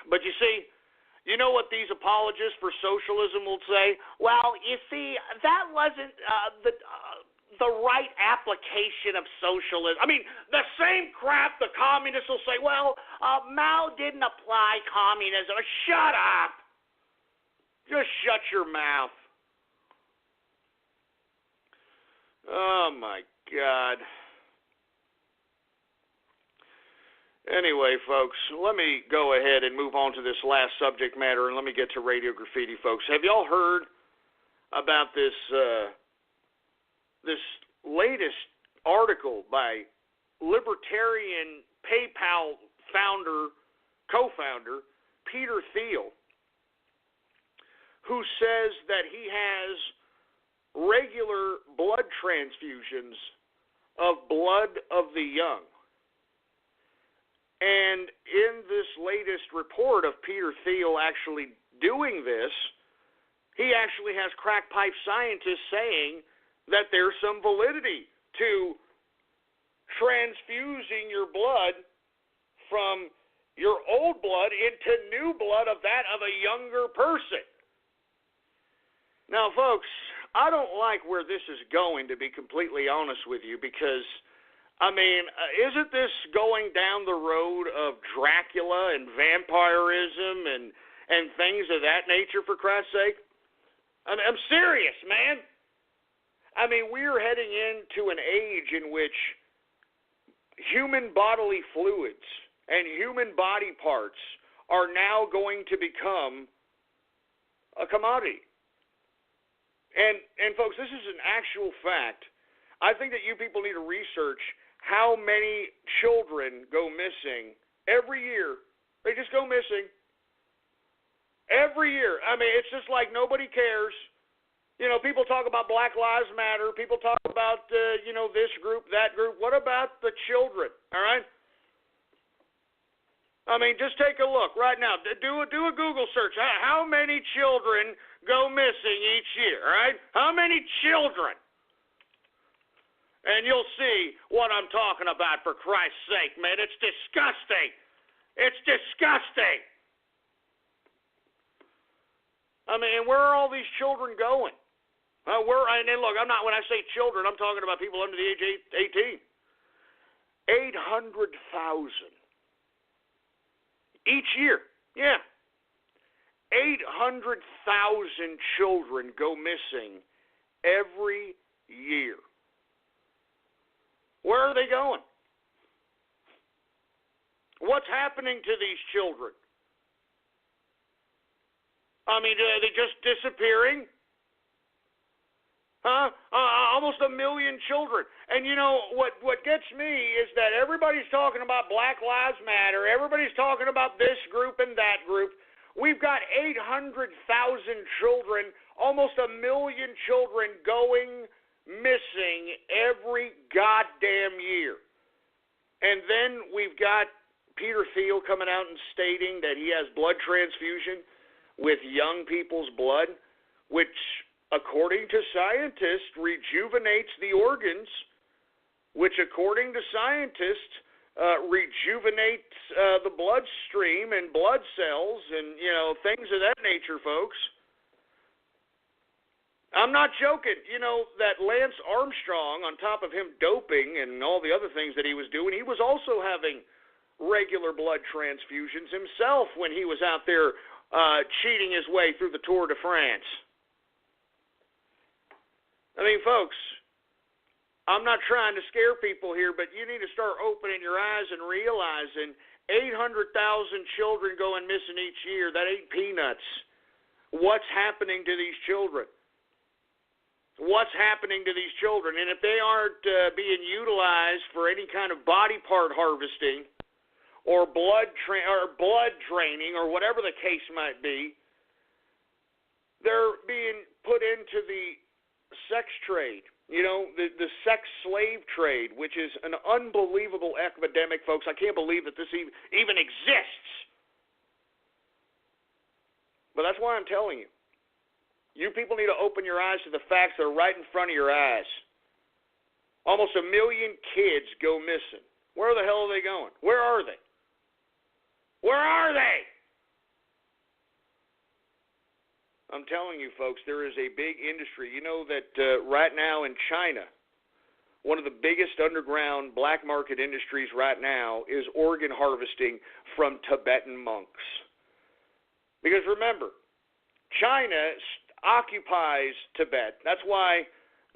But you see, you know what these apologists for socialism will say? Well, you see, that wasn't the right application of socialism. I mean, the same crap the communists will say, well, Mao didn't apply communism. Shut up. Just shut your mouth. Oh, my God. Anyway, folks, let me go ahead and move on to this last subject matter, and let me get to Radio Graffiti, folks. Have y'all heard about this this latest article by libertarian PayPal co-founder Peter Thiel, who says that he has regular blood transfusions of blood of the young. And in this latest report of Peter Thiel actually doing this, he actually has crack pipe scientists saying that there's some validity to transfusing your blood from your old blood into new blood of that of a younger person. Now, folks, I don't like where this is going, to be completely honest with you, because, I mean, isn't this going down the road of Dracula and vampirism and things of that nature, for Christ's sake? I'm serious, man. I mean, we're heading into an age in which human bodily fluids and human body parts are now going to become a commodity. And folks, this is an actual fact. I think that you people need to research how many children go missing every year. They just go missing. Every year. I mean, it's just like nobody cares. You know, people talk about Black Lives Matter. People talk about, this group, that group. What about the children, all right? I mean, just take a look right now. Do a Google search. How many children go missing each year, all right? How many children? And you'll see what I'm talking about, for Christ's sake, man. It's disgusting. It's disgusting. I mean, where are all these children going? And look, when I say children, I'm talking about people under the age of 18. 800,000 each year. Yeah. 800,000 children go missing every year. Where are they going? What's happening to these children? I mean, are they just disappearing? Almost 1 million children. And you know, what gets me is that everybody's talking about Black Lives Matter. Everybody's talking about this group and that group. We've got 800,000 children, almost 1 million children going missing every goddamn year. And then we've got Peter Thiel coming out and stating that he has blood transfusion with young people's blood, which, according to scientists, rejuvenates the organs, which, according to scientists, rejuvenates the bloodstream and blood cells and, things of that nature, folks. I'm not joking. You know, that Lance Armstrong, on top of him doping and all the other things that he was doing, he was also having regular blood transfusions himself when he was out there cheating his way through the Tour de France. I mean, folks, I'm not trying to scare people here, but you need to start opening your eyes and realizing 800,000 children going missing each year. That ain't peanuts. What's happening to these children? What's happening to these children? And if they aren't being utilized for any kind of body part harvesting or blood draining or whatever the case might be, they're being put into the sex trade, the sex slave trade, which is an unbelievable epidemic, folks. I can't believe that this even exists. But that's why I'm telling you. You people need to open your eyes to the facts that are right in front of your eyes. Almost 1 million kids go missing. Where the hell are they going? Where are they? Where are they? I'm telling you, folks, there is a big industry. You know that right now in China, one of the biggest underground black market industries right now is organ harvesting from Tibetan monks. Because remember, China occupies Tibet. That's why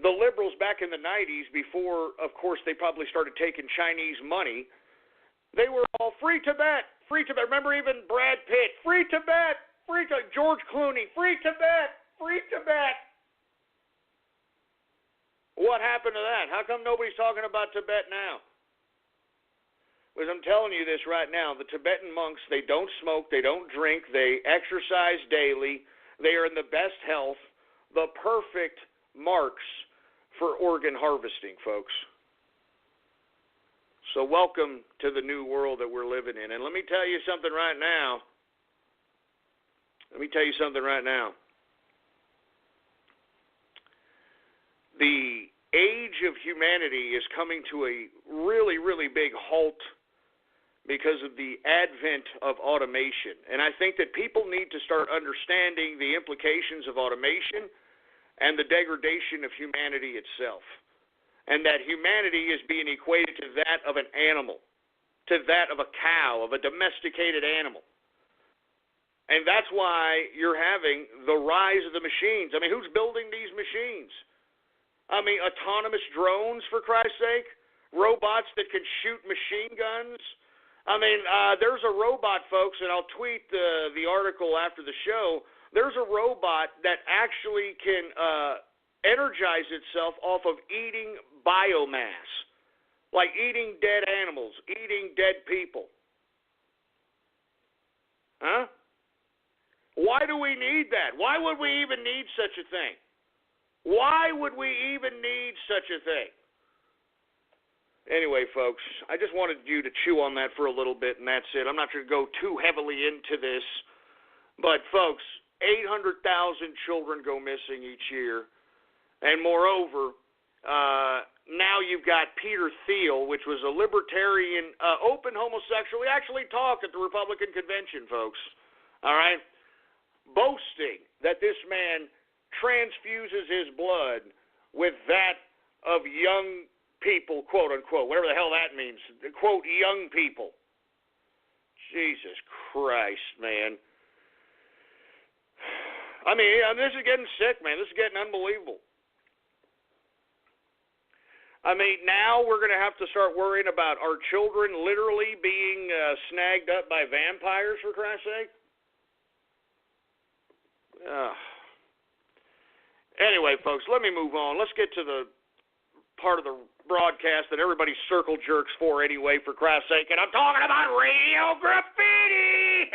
the liberals back in the 90s, before, of course, they probably started taking Chinese money, they were all free Tibet, free Tibet. Remember even Brad Pitt, free Tibet. Free to George Clooney, free Tibet, free Tibet. What happened to that? How come nobody's talking about Tibet now? was I'm telling you this right now. The Tibetan monks, they don't smoke, they don't drink, they exercise daily. They are in the best health, the perfect marks for organ harvesting, folks. So welcome to the new world that we're living in. And let me tell you something right now. The age of humanity is coming to a really, really big halt because of the advent of automation. And I think that people need to start understanding the implications of automation and the degradation of humanity itself. And that humanity is being equated to that of an animal, to that of a cow, of a domesticated animal. And that's why you're having the rise of the machines. I mean, who's building these machines? I mean, autonomous drones, for Christ's sake? Robots that can shoot machine guns? I mean, there's a robot, folks, and I'll tweet the article after the show. There's a robot that actually can energize itself off of eating biomass, like eating dead animals, eating dead people. Huh? Why do we need that? Why would we even need such a thing? Why would we even need such a thing? Anyway, folks, I just wanted you to chew on that for a little bit, and that's it. I'm not going to go too heavily into this. But, folks, 800,000 children go missing each year. And moreover, now you've got Peter Thiel, which was a libertarian, open homosexual. He actually talked at the Republican convention, folks. All right? Boasting that this man transfuses his blood with that of young people, quote unquote, whatever the hell that means, quote, young people. Jesus Christ, man. I mean, this is getting sick, man. This is getting unbelievable. I mean, now we're going to have to start worrying about our children literally being snagged up by vampires, for Christ's sake. Anyway, folks, let me move on. Let's get to the part of the broadcast that everybody circle jerks for anyway, for Christ's sake. And I'm talking about Radio Graffiti.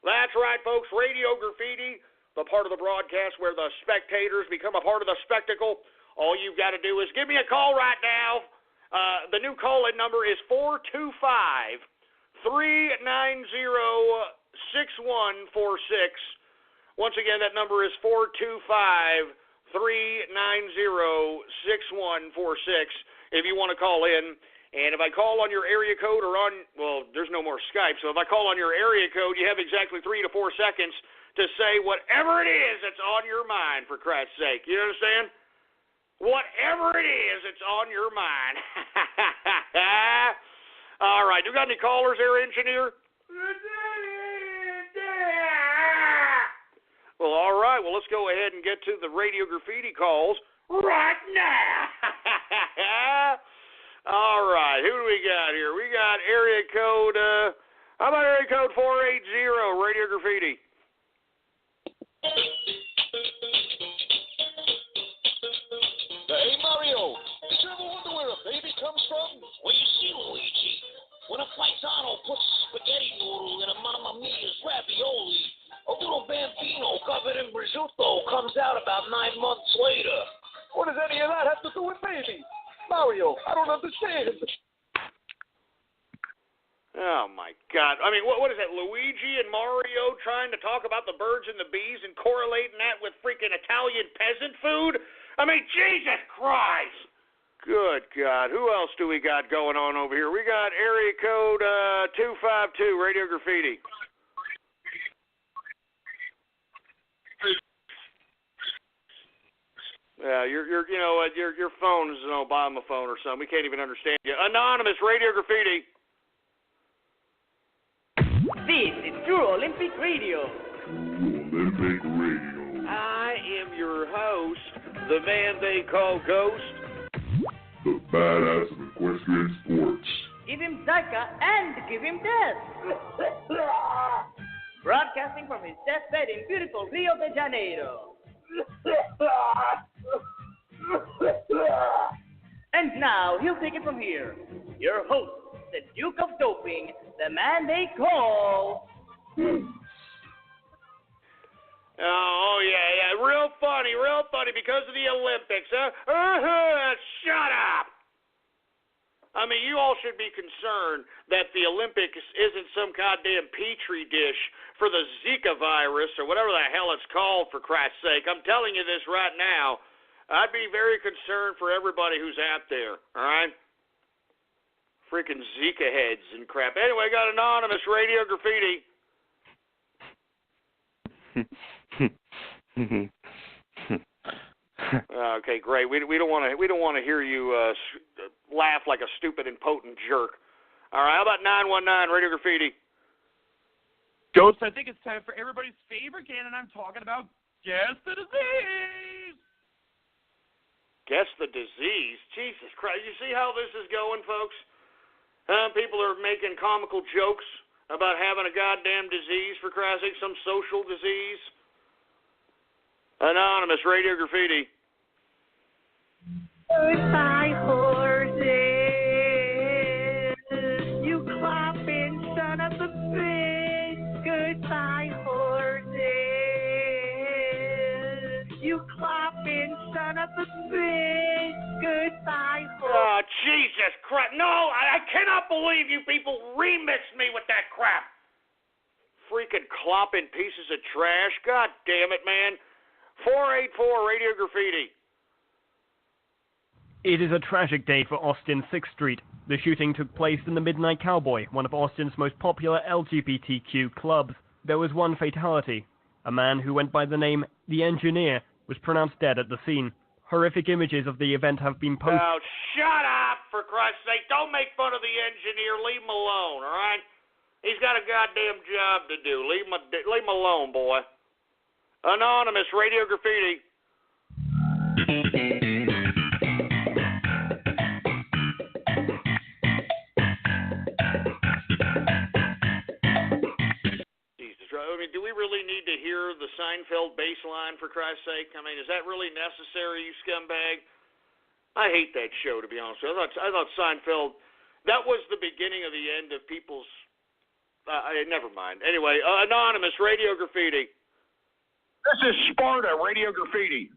That's right, folks. Radio Graffiti, the part of the broadcast where the spectators become a part of the spectacle. All you've got to do is give me a call right now. The new call-in number is 425-390-6146. Once again, that number is 425-390-6146 if you want to call in. And if I call on your area code or on, well, there's no more Skype, so if I call on your area code, you have exactly 3 to 4 seconds to say whatever it is that's on your mind, for Christ's sake. You understand? Whatever it is that's on your mind. All right, you got any callers there, engineer? Well, all right. Well, let's go ahead and get to the Radio Graffiti calls right now. All right. Who do we got here? We got area code, how about area code 480, Radio Graffiti? Hey, Mario, did you ever wonder where a baby comes from? Well, you see, Luigi, when a paisano puts spaghetti noodle in a Mamma Mia's ravioli, a little bambino covered in prosciutto comes out about 9 months later. What does any of that have to do with baby? Mario, I don't understand. Oh, my God. I mean, what is that, Luigi and Mario trying to talk about the birds and the bees and correlating that with freaking Italian peasant food? I mean, Jesus Christ. Good God. Who else do we got going on over here? We got area code 252, Radio Graffiti. Yeah, your phone is an Obama phone or something. We can't even understand you. Anonymous, Radio Graffiti. This is True Olympic Radio. Olympic Radio. I am your host, the man they call Ghost. The badass of equestrian sports. Give him Zika and give him death. Broadcasting from his deathbed in beautiful Rio de Janeiro. And now, he'll take it from here. your host, the Duke of Doping, the man they call... Oh, yeah, real funny, because of the Olympics, huh? Shut up! I mean, you all should be concerned that the Olympics isn't some goddamn petri dish for the Zika virus or whatever the hell it's called, for Christ's sake. I'm telling you this right now. I'd be very concerned for everybody who's out there, all right? Freaking Zika heads and crap. Anyway, got anonymous radio graffiti. Okay, great. We don't want to hear you laugh like a stupid, impotent jerk. All right, how about 919 Radio Graffiti? Ghost, I think it's time for everybody's favorite game, and I'm talking about Guess the Disease. Guess the disease? Jesus Christ! You see how this is going, folks? People are making comical jokes about having a goddamn disease, for Christ's sake, some social disease. Anonymous Radio Graffiti. Goodbye, horses. You clopping son of a bitch. Goodbye, horses. You clopping son of a bitch. Goodbye, horses. Oh, Jesus Christ. No, I cannot believe you people remixed me with that crap. Freaking clopping pieces of trash. God damn it, man. 484 Radio Graffiti. It is a tragic day for Austin 6th Street. The shooting took place in the Midnight Cowboy, one of Austin's most popular LGBTQ clubs. There was one fatality. A man who went by the name The Engineer was pronounced dead at the scene. Horrific images of the event have been posted. Oh, shut up, for Christ's sake. Don't make fun of the engineer. Leave him alone, all right? He's got a goddamn job to do. Leave him alone, boy. Anonymous Radio Graffiti. Jesus, I mean, do we really need to hear the Seinfeld bass line, for Christ's sake? I mean, is that really necessary, you scumbag? I hate that show, to be honest with you. I thought Seinfeld, that was the beginning of the end of people's... never mind. Anyway, Anonymous Radio Graffiti. This is Sparta Radio Graffiti.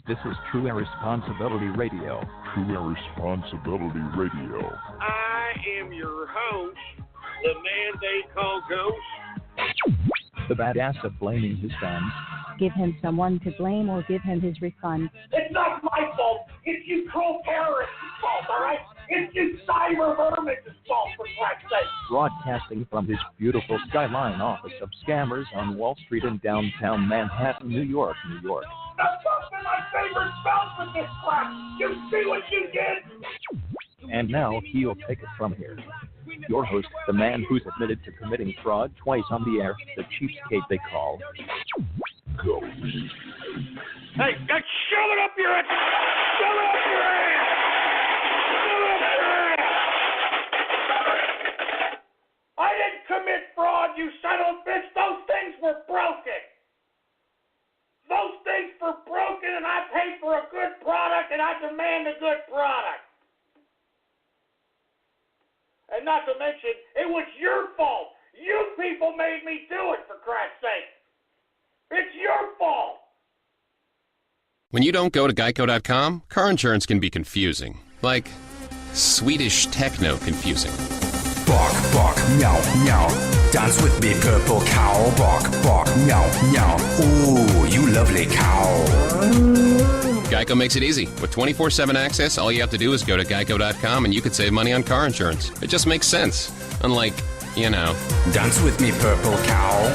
This is True Irresponsibility Radio. True Irresponsibility Radio. I am your host, the man they call Ghost. The badass of blaming his fans. Give him someone to blame or give him his refund. It's not my fault. It's you cruel terrorists' fault, all right? It's you cyber vermin's fault, for Christ's sake. Broadcasting from his beautiful skyline office of scammers on Wall Street in downtown Manhattan, New York, New York. That's something my favorite spouse with this crap. You see what you did? And now he'll take it from here. Your host, the man who's admitted to committing fraud twice on the air, the cheapskate they call Ghost. Hey, shove it up your ass! Shove it up your ass! Shove it up your ass! I didn't commit fraud, you son of a bitch! Those things were broken! Those things were broken, and I paid for a good product, and I demand a good product. And not to mention, it was your fault. You people made me do it, for Christ's sake. It's your fault. When you don't go to geico.com, car insurance can be confusing. Like Swedish techno confusing. Bark, bark, meow, meow. Dance with me, purple cow. Bark, bark, meow, meow. Ooh, you lovely cow. Geico makes it easy. With 24/7 access, all you have to do is go to geico.com and you could save money on car insurance. It just makes sense. Unlike, you know. Dance with me, purple cow.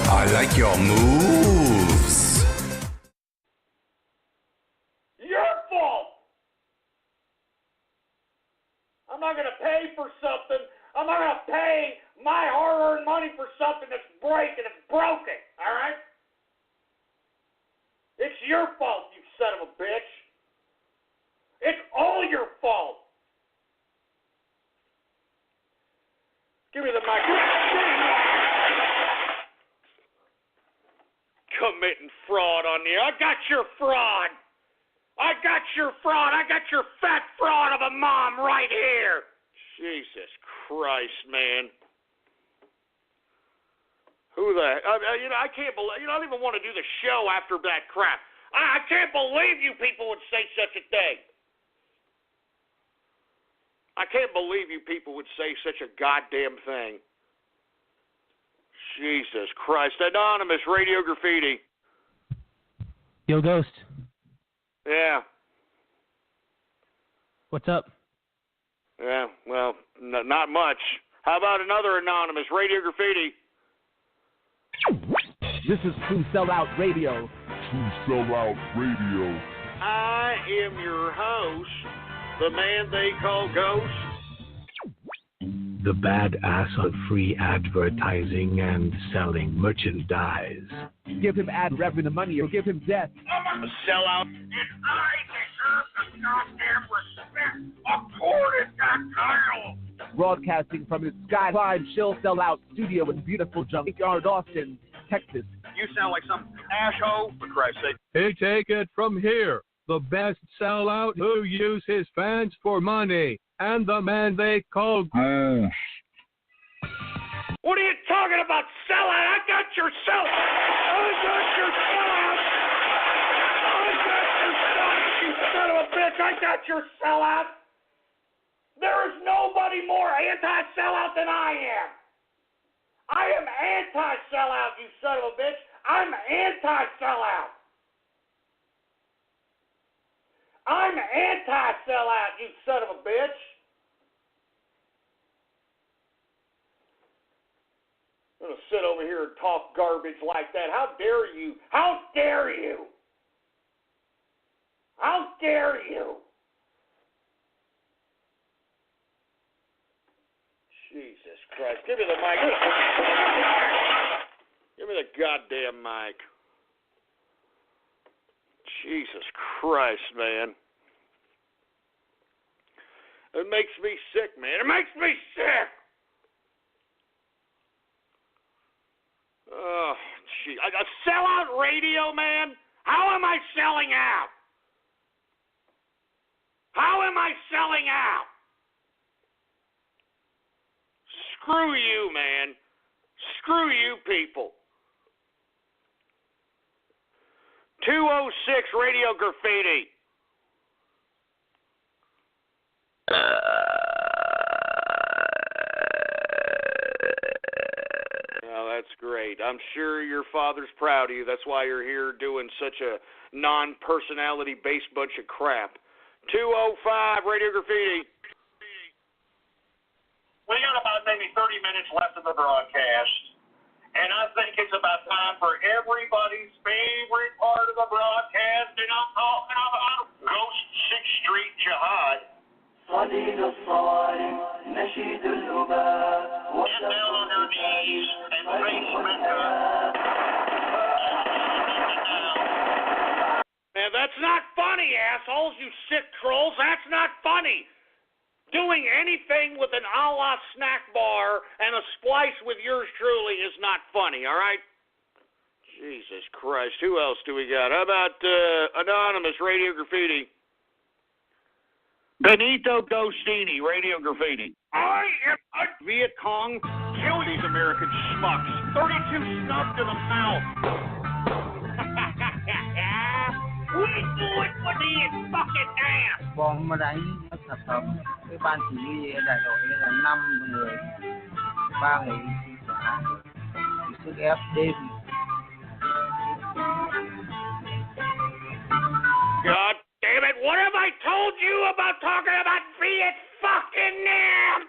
I like your moves. Your fault. I'm not going to pay for something. I'm not going to pay my hard-earned money for something that's breaking. It's broken, all right? It's your fault, you son of a bitch. It's all your fault. Give me the mic. Committing fraud on you. I got your fraud. I got your fraud. I got your fat fraud of a mom right here. Jesus Christ, man. Who the... I can't believe... I don't even want to do the show after that crap. I can't believe you people would say such a thing. I can't believe you people would say such a goddamn thing. Jesus Christ. Anonymous Radio Graffiti. Yo, Ghost. Yeah. What's up? Yeah, well, not much. How about another Anonymous Radio Graffiti? This is True Sellout Radio. True Sellout Radio. I am your host, the man they call Ghost. The badass on free advertising and selling merchandise. Give him ad revenue money or give him death. I'm a sellout. And I deserve the goddamn respect accorded to Kyle. Broadcasting from his Skyline Chill Sellout studio in beautiful Junkyard, Austin, Texas. You sound like some asshole, for Christ's sake. Hey, take it from here. The best sellout who use his fans for money. And the man they call... What are you talking about, sellout? I got your sellout. I got your sellout. I got your sellout, you son of a bitch. I got your sellout. There is nobody more anti-sellout than I am. I am anti-sellout, you son of a bitch. I'm anti-sellout. I'm anti-sellout, you son of a bitch. I'm going to sit over here and talk garbage like that. How dare you? How dare you? How dare you? Jesus Christ. Give me the mic. Give me the goddamn mic. Jesus Christ, man. It makes me sick, man. It makes me sick. Oh, gee. A sellout radio, man? How am I selling out? How am I selling out? Screw you, man. Screw you people. 206 Radio Graffiti. Oh, that's great. I'm sure your father's proud of you. That's why you're here doing such a non-personality-based bunch of crap. 205 Radio Graffiti. We got about maybe 30 minutes left of the broadcast, and I think it's about time for everybody's favorite part of the broadcast, and I'm talking about Ghost 6th Street Jihad. Get down on your knees and face Mecca. Man, that's not funny, assholes, you sick trolls. That's not funny. Doing anything with an a la snack bar and a splice with yours truly is not funny, all right? Jesus Christ. Who else do we got? How about Anonymous Radio Graffiti? Benito Gostini, Radio Graffiti. I am a Viet Cong, kill these American schmucks. 32 snubbed in the mouth. We do it for the fucking ass. Bọn mà đánh tập hợp cái ban chỉ huy đại đội là 5 người, 3 người sức ép đêm. God damn it, what have I told you about talking about Viet fucking Nam?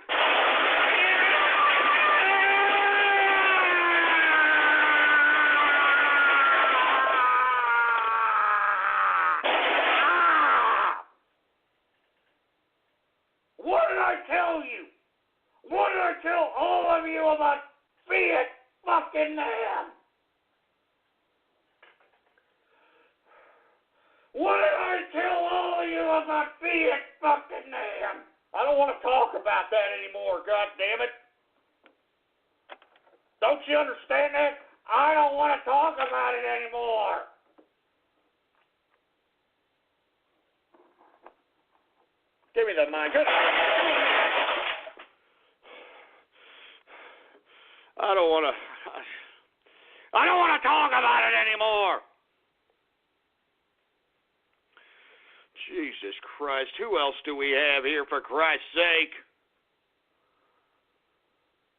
What did I tell you? What did I tell all of you about Viet fucking Nam? What did I tell all of you about Viet fucking Nam? I don't want to talk about that anymore, God damn it. Don't you understand that? I don't want to talk about it anymore. Give me the mic. I don't want to talk about it anymore. Jesus Christ. Who else do we have here, for Christ's sake?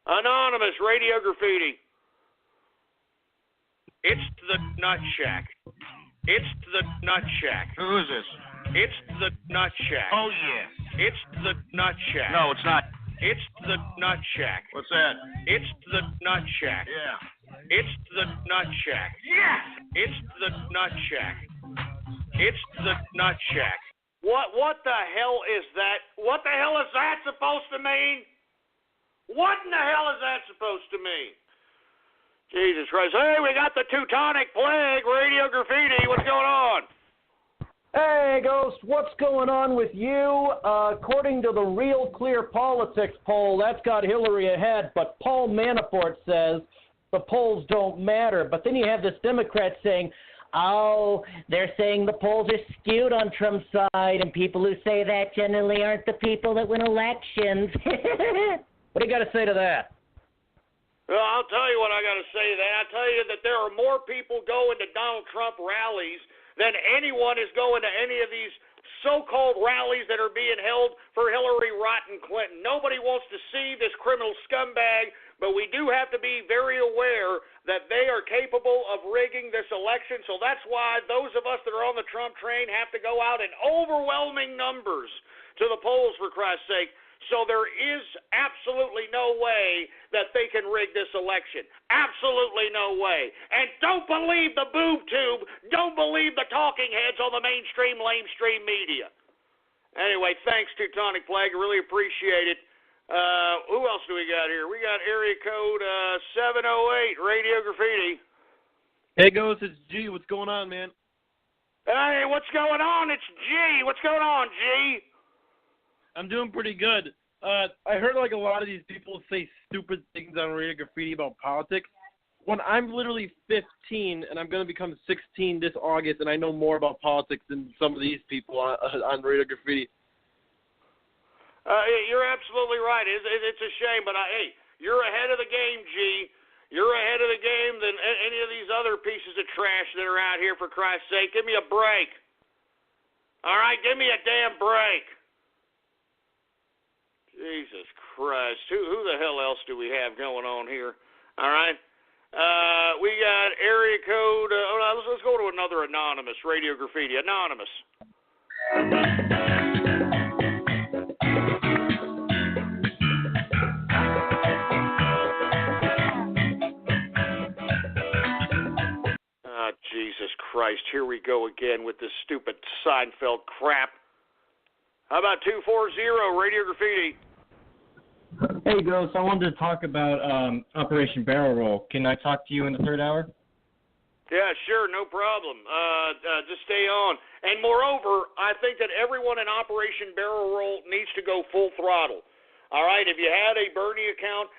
Anonymous Radio Graffiti. It's the Nut Shack. It's the Nut Shack. Who is this? It's the Nut Shack. Oh, yeah. It's the Nut Shack. No, it's not. It's the Nut Shack. What's that? It's the Nut Shack. Yeah. It's the Nut Shack. Yes! It's the Nut Shack. It's the Nut Shack. What the hell is that? What the hell is that supposed to mean? What in the hell is that supposed to mean? Jesus Christ. Hey, we got the Teutonic Plague, Radio Graffiti. What's going on? Hey, Ghost, what's going on with you? According to the Real Clear Politics poll, that's got Hillary ahead, but Paul Manafort says the polls don't matter. But then you have this Democrat saying, oh, they're saying the polls are skewed on Trump's side, and people who say that generally aren't the people that win elections. What do you got to say to that? Well, I'll tell you what I got to say to that. I'll tell you that there are more people going to Donald Trump rallies than anyone is going to any of these so-called rallies that are being held for Hillary Rotten Clinton. Nobody wants to see this criminal scumbag, but we do have to be very aware that they are capable of rigging this election. So that's why those of us that are on the Trump train have to go out in overwhelming numbers to the polls, for Christ's sake. So there is absolutely no way that they can rig this election. Absolutely no way. And don't believe the boob tube. Don't believe the talking heads on the mainstream, lamestream media. Anyway, thanks, Teutonic Plague. I really appreciate it. Who else do we got here? We got area code 708, Radio Graffiti. Hey, Ghost, it's G. What's going on, man? Hey, what's going on? It's G. What's going on, G? I'm doing pretty good. I heard like a lot of these people say stupid things on Radio Graffiti about politics. When I'm literally 15 and I'm going to become 16 this August, and I know more about politics than some of these people on Radio Graffiti. You're absolutely right. It's a shame, but hey, you're ahead of the game, G. You're ahead of the game than any of these other pieces of trash that are out here, for Christ's sake. Give me a break. All right, give me a damn break. Jesus Christ. Who the hell else do we have going on here? All right. We got area code. Let's go to another anonymous. Radio Graffiti. Anonymous. Jesus Christ. Here we go again with this stupid Seinfeld crap. How about 240, Radio Graffiti? Hey, Ghost, I wanted to talk about Operation Barrel Roll. Can I talk to you in the third hour? Yeah, sure, no problem. Just stay on. And moreover, I think that everyone in Operation Barrel Roll needs to go full throttle. All right, if you had a Bernie account,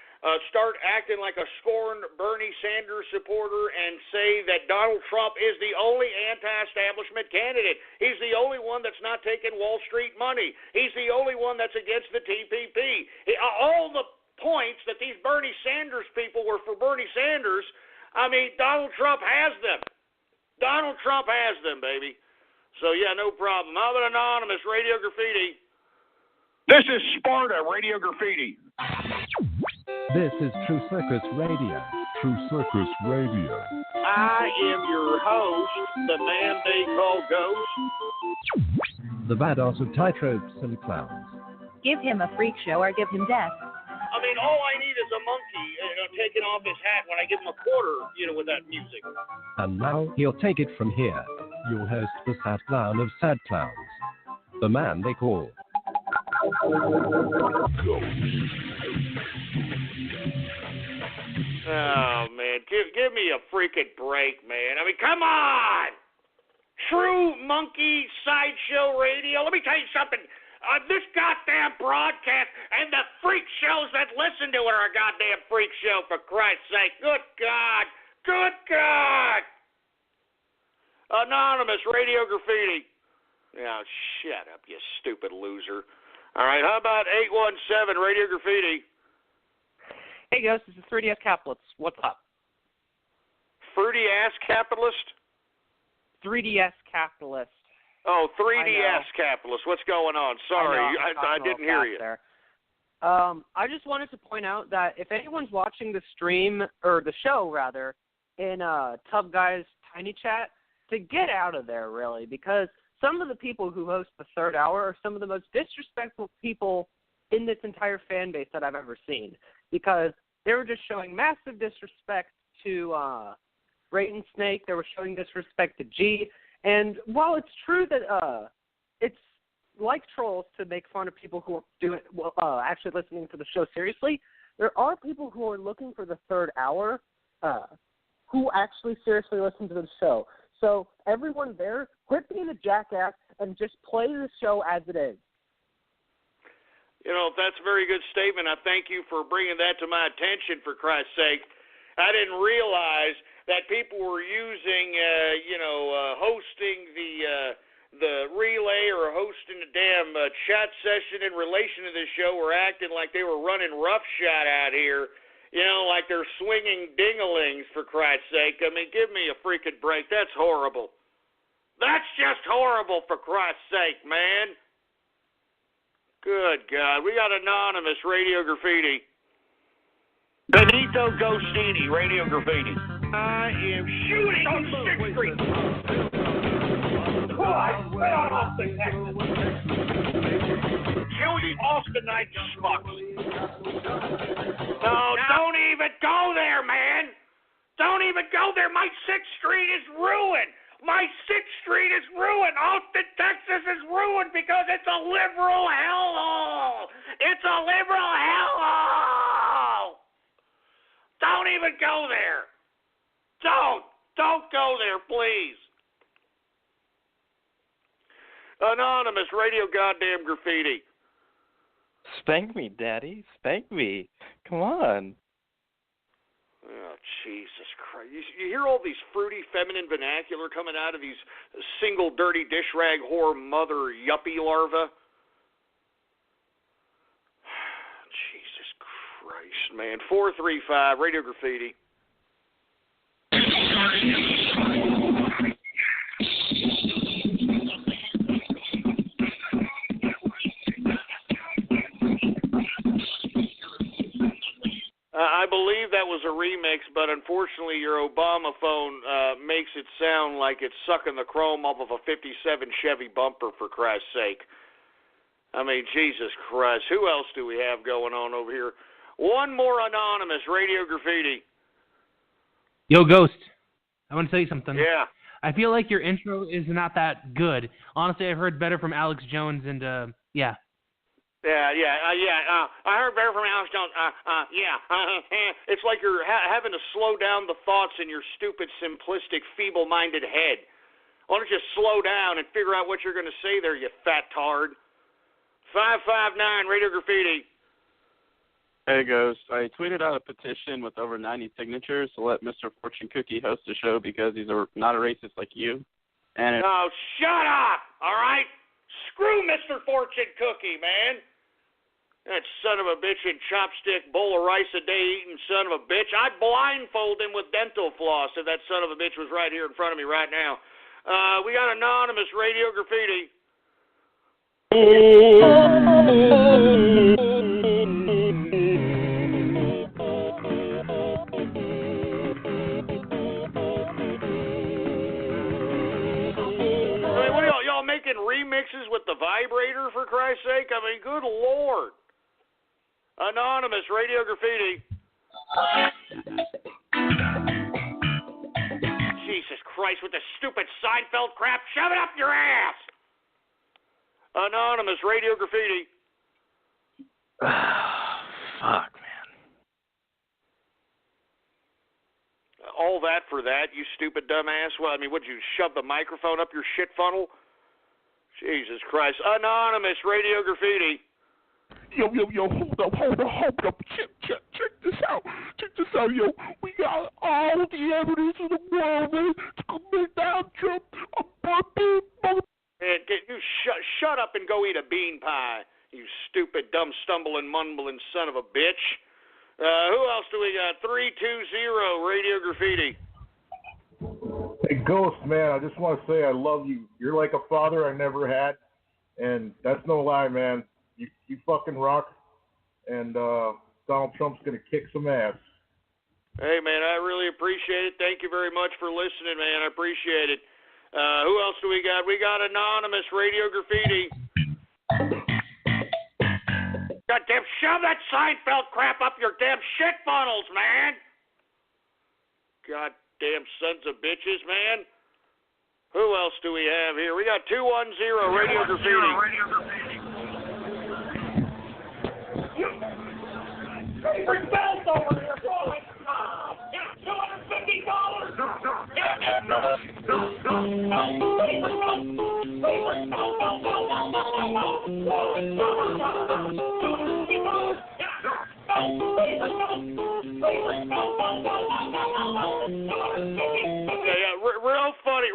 start acting like a scorned Bernie Sanders supporter and say that Donald Trump is the only anti-establishment candidate. He's the only one that's not taking Wall Street money. He's the only one that's against the TPP. All the points that these Bernie Sanders people were for Bernie Sanders, I mean, Donald Trump has them. Donald Trump has them, baby. So, yeah, no problem. How about Anonymous, Radio Graffiti? This is Sparta, Radio Graffiti. This is True Circus Radio. True Circus Radio. I am your host, the man they call Ghost. The badass of tightropes and clowns. Give him a freak show or give him death. I mean, all I need is a monkey taking off his hat when I give him a quarter, with that music. And now he'll take it from here. Your host, the sad clown of sad clowns. The man they call Ghost. Oh, man. Give me a freaking break, man. I mean, come on! True Monkey Sideshow Radio. Let me tell you something. This goddamn broadcast and the freak shows that listen to it are a goddamn freak show, for Christ's sake. Good God. Good God. Anonymous, Radio Graffiti. Oh, shut up, you stupid loser. All right, how about 817 Radio Graffiti? Hey, guys, this is 3DS Capitalist. What's up? Fruity Ass Capitalist? 3DS Capitalist. Oh, 3DS Capitalist. What's going on? Sorry, I didn't hear you. There. I just wanted to point out that if anyone's watching the stream, or the show, rather, in Tub Guy's Tiny Chat, to get out of there, really, because some of the people who host the third hour are some of the most disrespectful people in this entire fan base that I've ever seen, because they were just showing massive disrespect to Rayton Snake. They were showing disrespect to G. And while it's true that it's like trolls to make fun of people who are actually listening to the show seriously, there are people who are looking for the third hour who actually seriously listen to the show. So everyone there, quit being a jackass and just play the show as it is. You know, that's a very good statement. I thank you for bringing that to my attention, for Christ's sake. I didn't realize that people were using, hosting the relay or hosting the damn chat session in relation to this show, were acting like they were running roughshod out here, like they're swinging ding-a-lings, for Christ's sake. I mean, give me a freaking break. That's horrible. That's just horrible, for Christ's sake, man. Good God. We got Anonymous Radio Graffiti. Benito Gostini, Radio Graffiti. I am shooting on 6th Street. Kill the Austinite schmucks. No, don't even go there, man. Don't even go there. My 6th Street is ruined. My 6th Street is ruined. Austin, Texas is ruined because it's a liberal hellhole. It's a liberal hellhole. Don't even go there. Don't go there, please. Anonymous Radio Goddamn Graffiti. Spank me, Daddy. Spank me. Come on. Oh, Jesus Christ. You hear all these fruity feminine vernacular coming out of these single dirty dish rag whore mother yuppie larvae? Jesus Christ, man. 435 Radio Graffiti. I believe that was a remix, but unfortunately your Obama phone makes it sound like it's sucking the chrome off of a 57 Chevy bumper, for Christ's sake. I mean, Jesus Christ. Who else do we have going on over here? One more Anonymous Radio Graffiti. Yo, Ghost. I want to tell you something. Yeah. I feel like your intro is not that good. Honestly, I've heard better from Alex Jones, and yeah. I heard better from Alex Jones. It's like you're having to slow down the thoughts in your stupid, simplistic, feeble-minded head. Why don't you slow down and figure out what you're going to say there, you fat tard? 559 Radio Graffiti. Hey, Ghost. I tweeted out a petition with over 90 signatures to let Mr. Fortune Cookie host the show because he's not a racist like you. And Oh, shut up! All right? Screw Mr. Fortune Cookie, man. That son of a bitch and chopstick, bowl of rice a day eating son of a bitch. I'd blindfold him with dental floss if that son of a bitch was right here in front of me right now. We got Anonymous Radio Graffiti. What are y'all making remixes with the vibrator, for Christ's sake? I mean, good Lord. Anonymous Radio Graffiti. Jesus Christ, with the stupid Seinfeld crap, shove it up your ass. Anonymous Radio Graffiti. Fuck, man. All that for that, you stupid dumbass? Well, I mean, would you shove the microphone up your shit funnel? Jesus Christ. Anonymous Radio Graffiti. Yo, hold up. Check this out, yo. We got all the evidence in the world, man, to commit Donald Trump a Man, you shut up and go eat a bean pie, you stupid stupid, dumb, stumbling, mumbling son of a bitch. Who else do we got? 320 Radio Graffiti. Hey, Ghost, man, I just want to say I love you. You're like a father I never had, and that's no lie, man. You fucking rock, and Donald Trump's going to kick some ass. Hey, man, I really appreciate it. Thank you very much for listening, man. I appreciate it. Who else do we got? We got Anonymous Radio Graffiti. Goddamn, shove that Seinfeld crap up your damn shit funnels, man. Goddamn sons of bitches, man. Who else do we have here? We got 210 Radio Graffiti. Favorite belt over here, boy. $250. Real funny.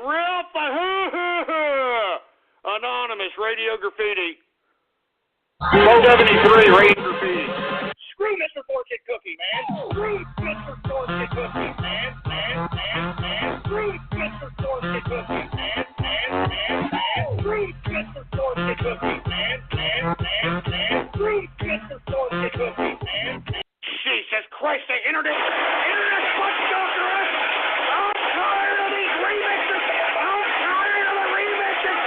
Anonymous Radio Graffiti. 473 Radio Graffiti. Screw Mr. Fortune Cookie, man. Screw Mr. Fortune Cookie, man. Screw Mr. Fortune Cookie, man. Screw Mr. Fortune Cookie, man. Screw Mr. Fortune Cookie, man. Jesus Christ, the internet butt stalker us. I'm tired of these remixes. I'm tired of the remixes.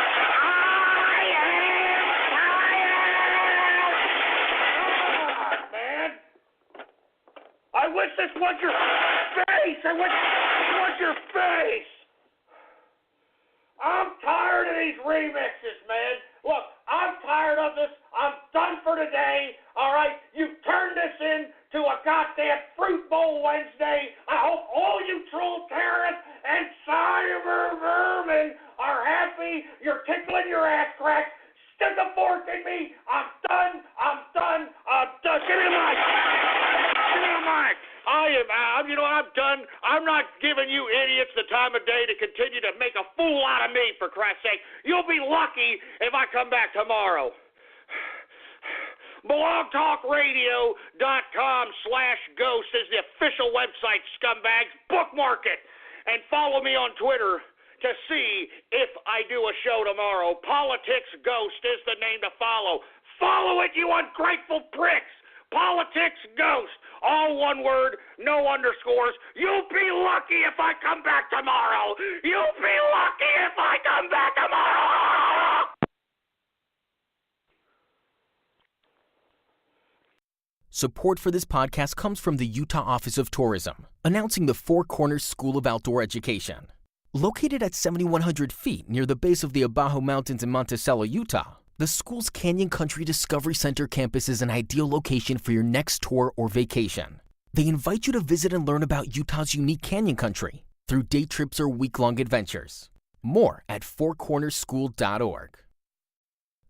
I am tired. Man. I wish this was your face. I wish this was your face. I'm tired of these remixes, man. Look, I'm tired of this. I'm done for today. All right, you've turned this into a goddamn Fruit Bowl Wednesday. I hope all you troll terrorists and cyber vermin are happy. You're tickling your ass cracks. Stick a fork in me. I'm done. Give me the mic. I'm done. I'm not giving you idiots the time of day to continue to make a fool out of me, for Christ's sake. You'll be lucky if I come back tomorrow. blogtalkradio.com/ghost is the official website, scumbags. Bookmark it. And follow me on Twitter to see if I do a show tomorrow. Politics Ghost is the name to follow. Follow it, you ungrateful pricks. Politics Ghost. All one word, no underscores. You'll be lucky if I come back tomorrow. You'll be lucky if I come back tomorrow. Support for this podcast comes from the Utah Office of Tourism, announcing the Four Corners School of Outdoor Education. Located at 7,100 feet near the base of the Abajo Mountains in Monticello, Utah, the school's Canyon Country Discovery Center campus is an ideal location for your next tour or vacation. They invite you to visit and learn about Utah's unique canyon country through day trips or week-long adventures. More at fourcornerschool.org.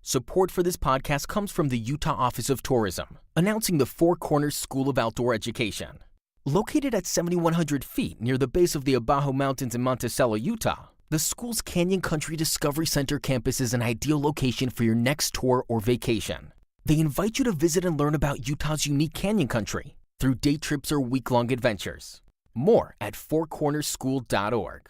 Support for this podcast comes from the Utah Office of Tourism, announcing the Four Corners School of Outdoor Education. Located at 7,100 feet near the base of the Abajo Mountains in Monticello, Utah, the school's Canyon Country Discovery Center campus is an ideal location for your next tour or vacation. They invite you to visit and learn about Utah's unique canyon country through day trips or week-long adventures. More at fourcornerschool.org.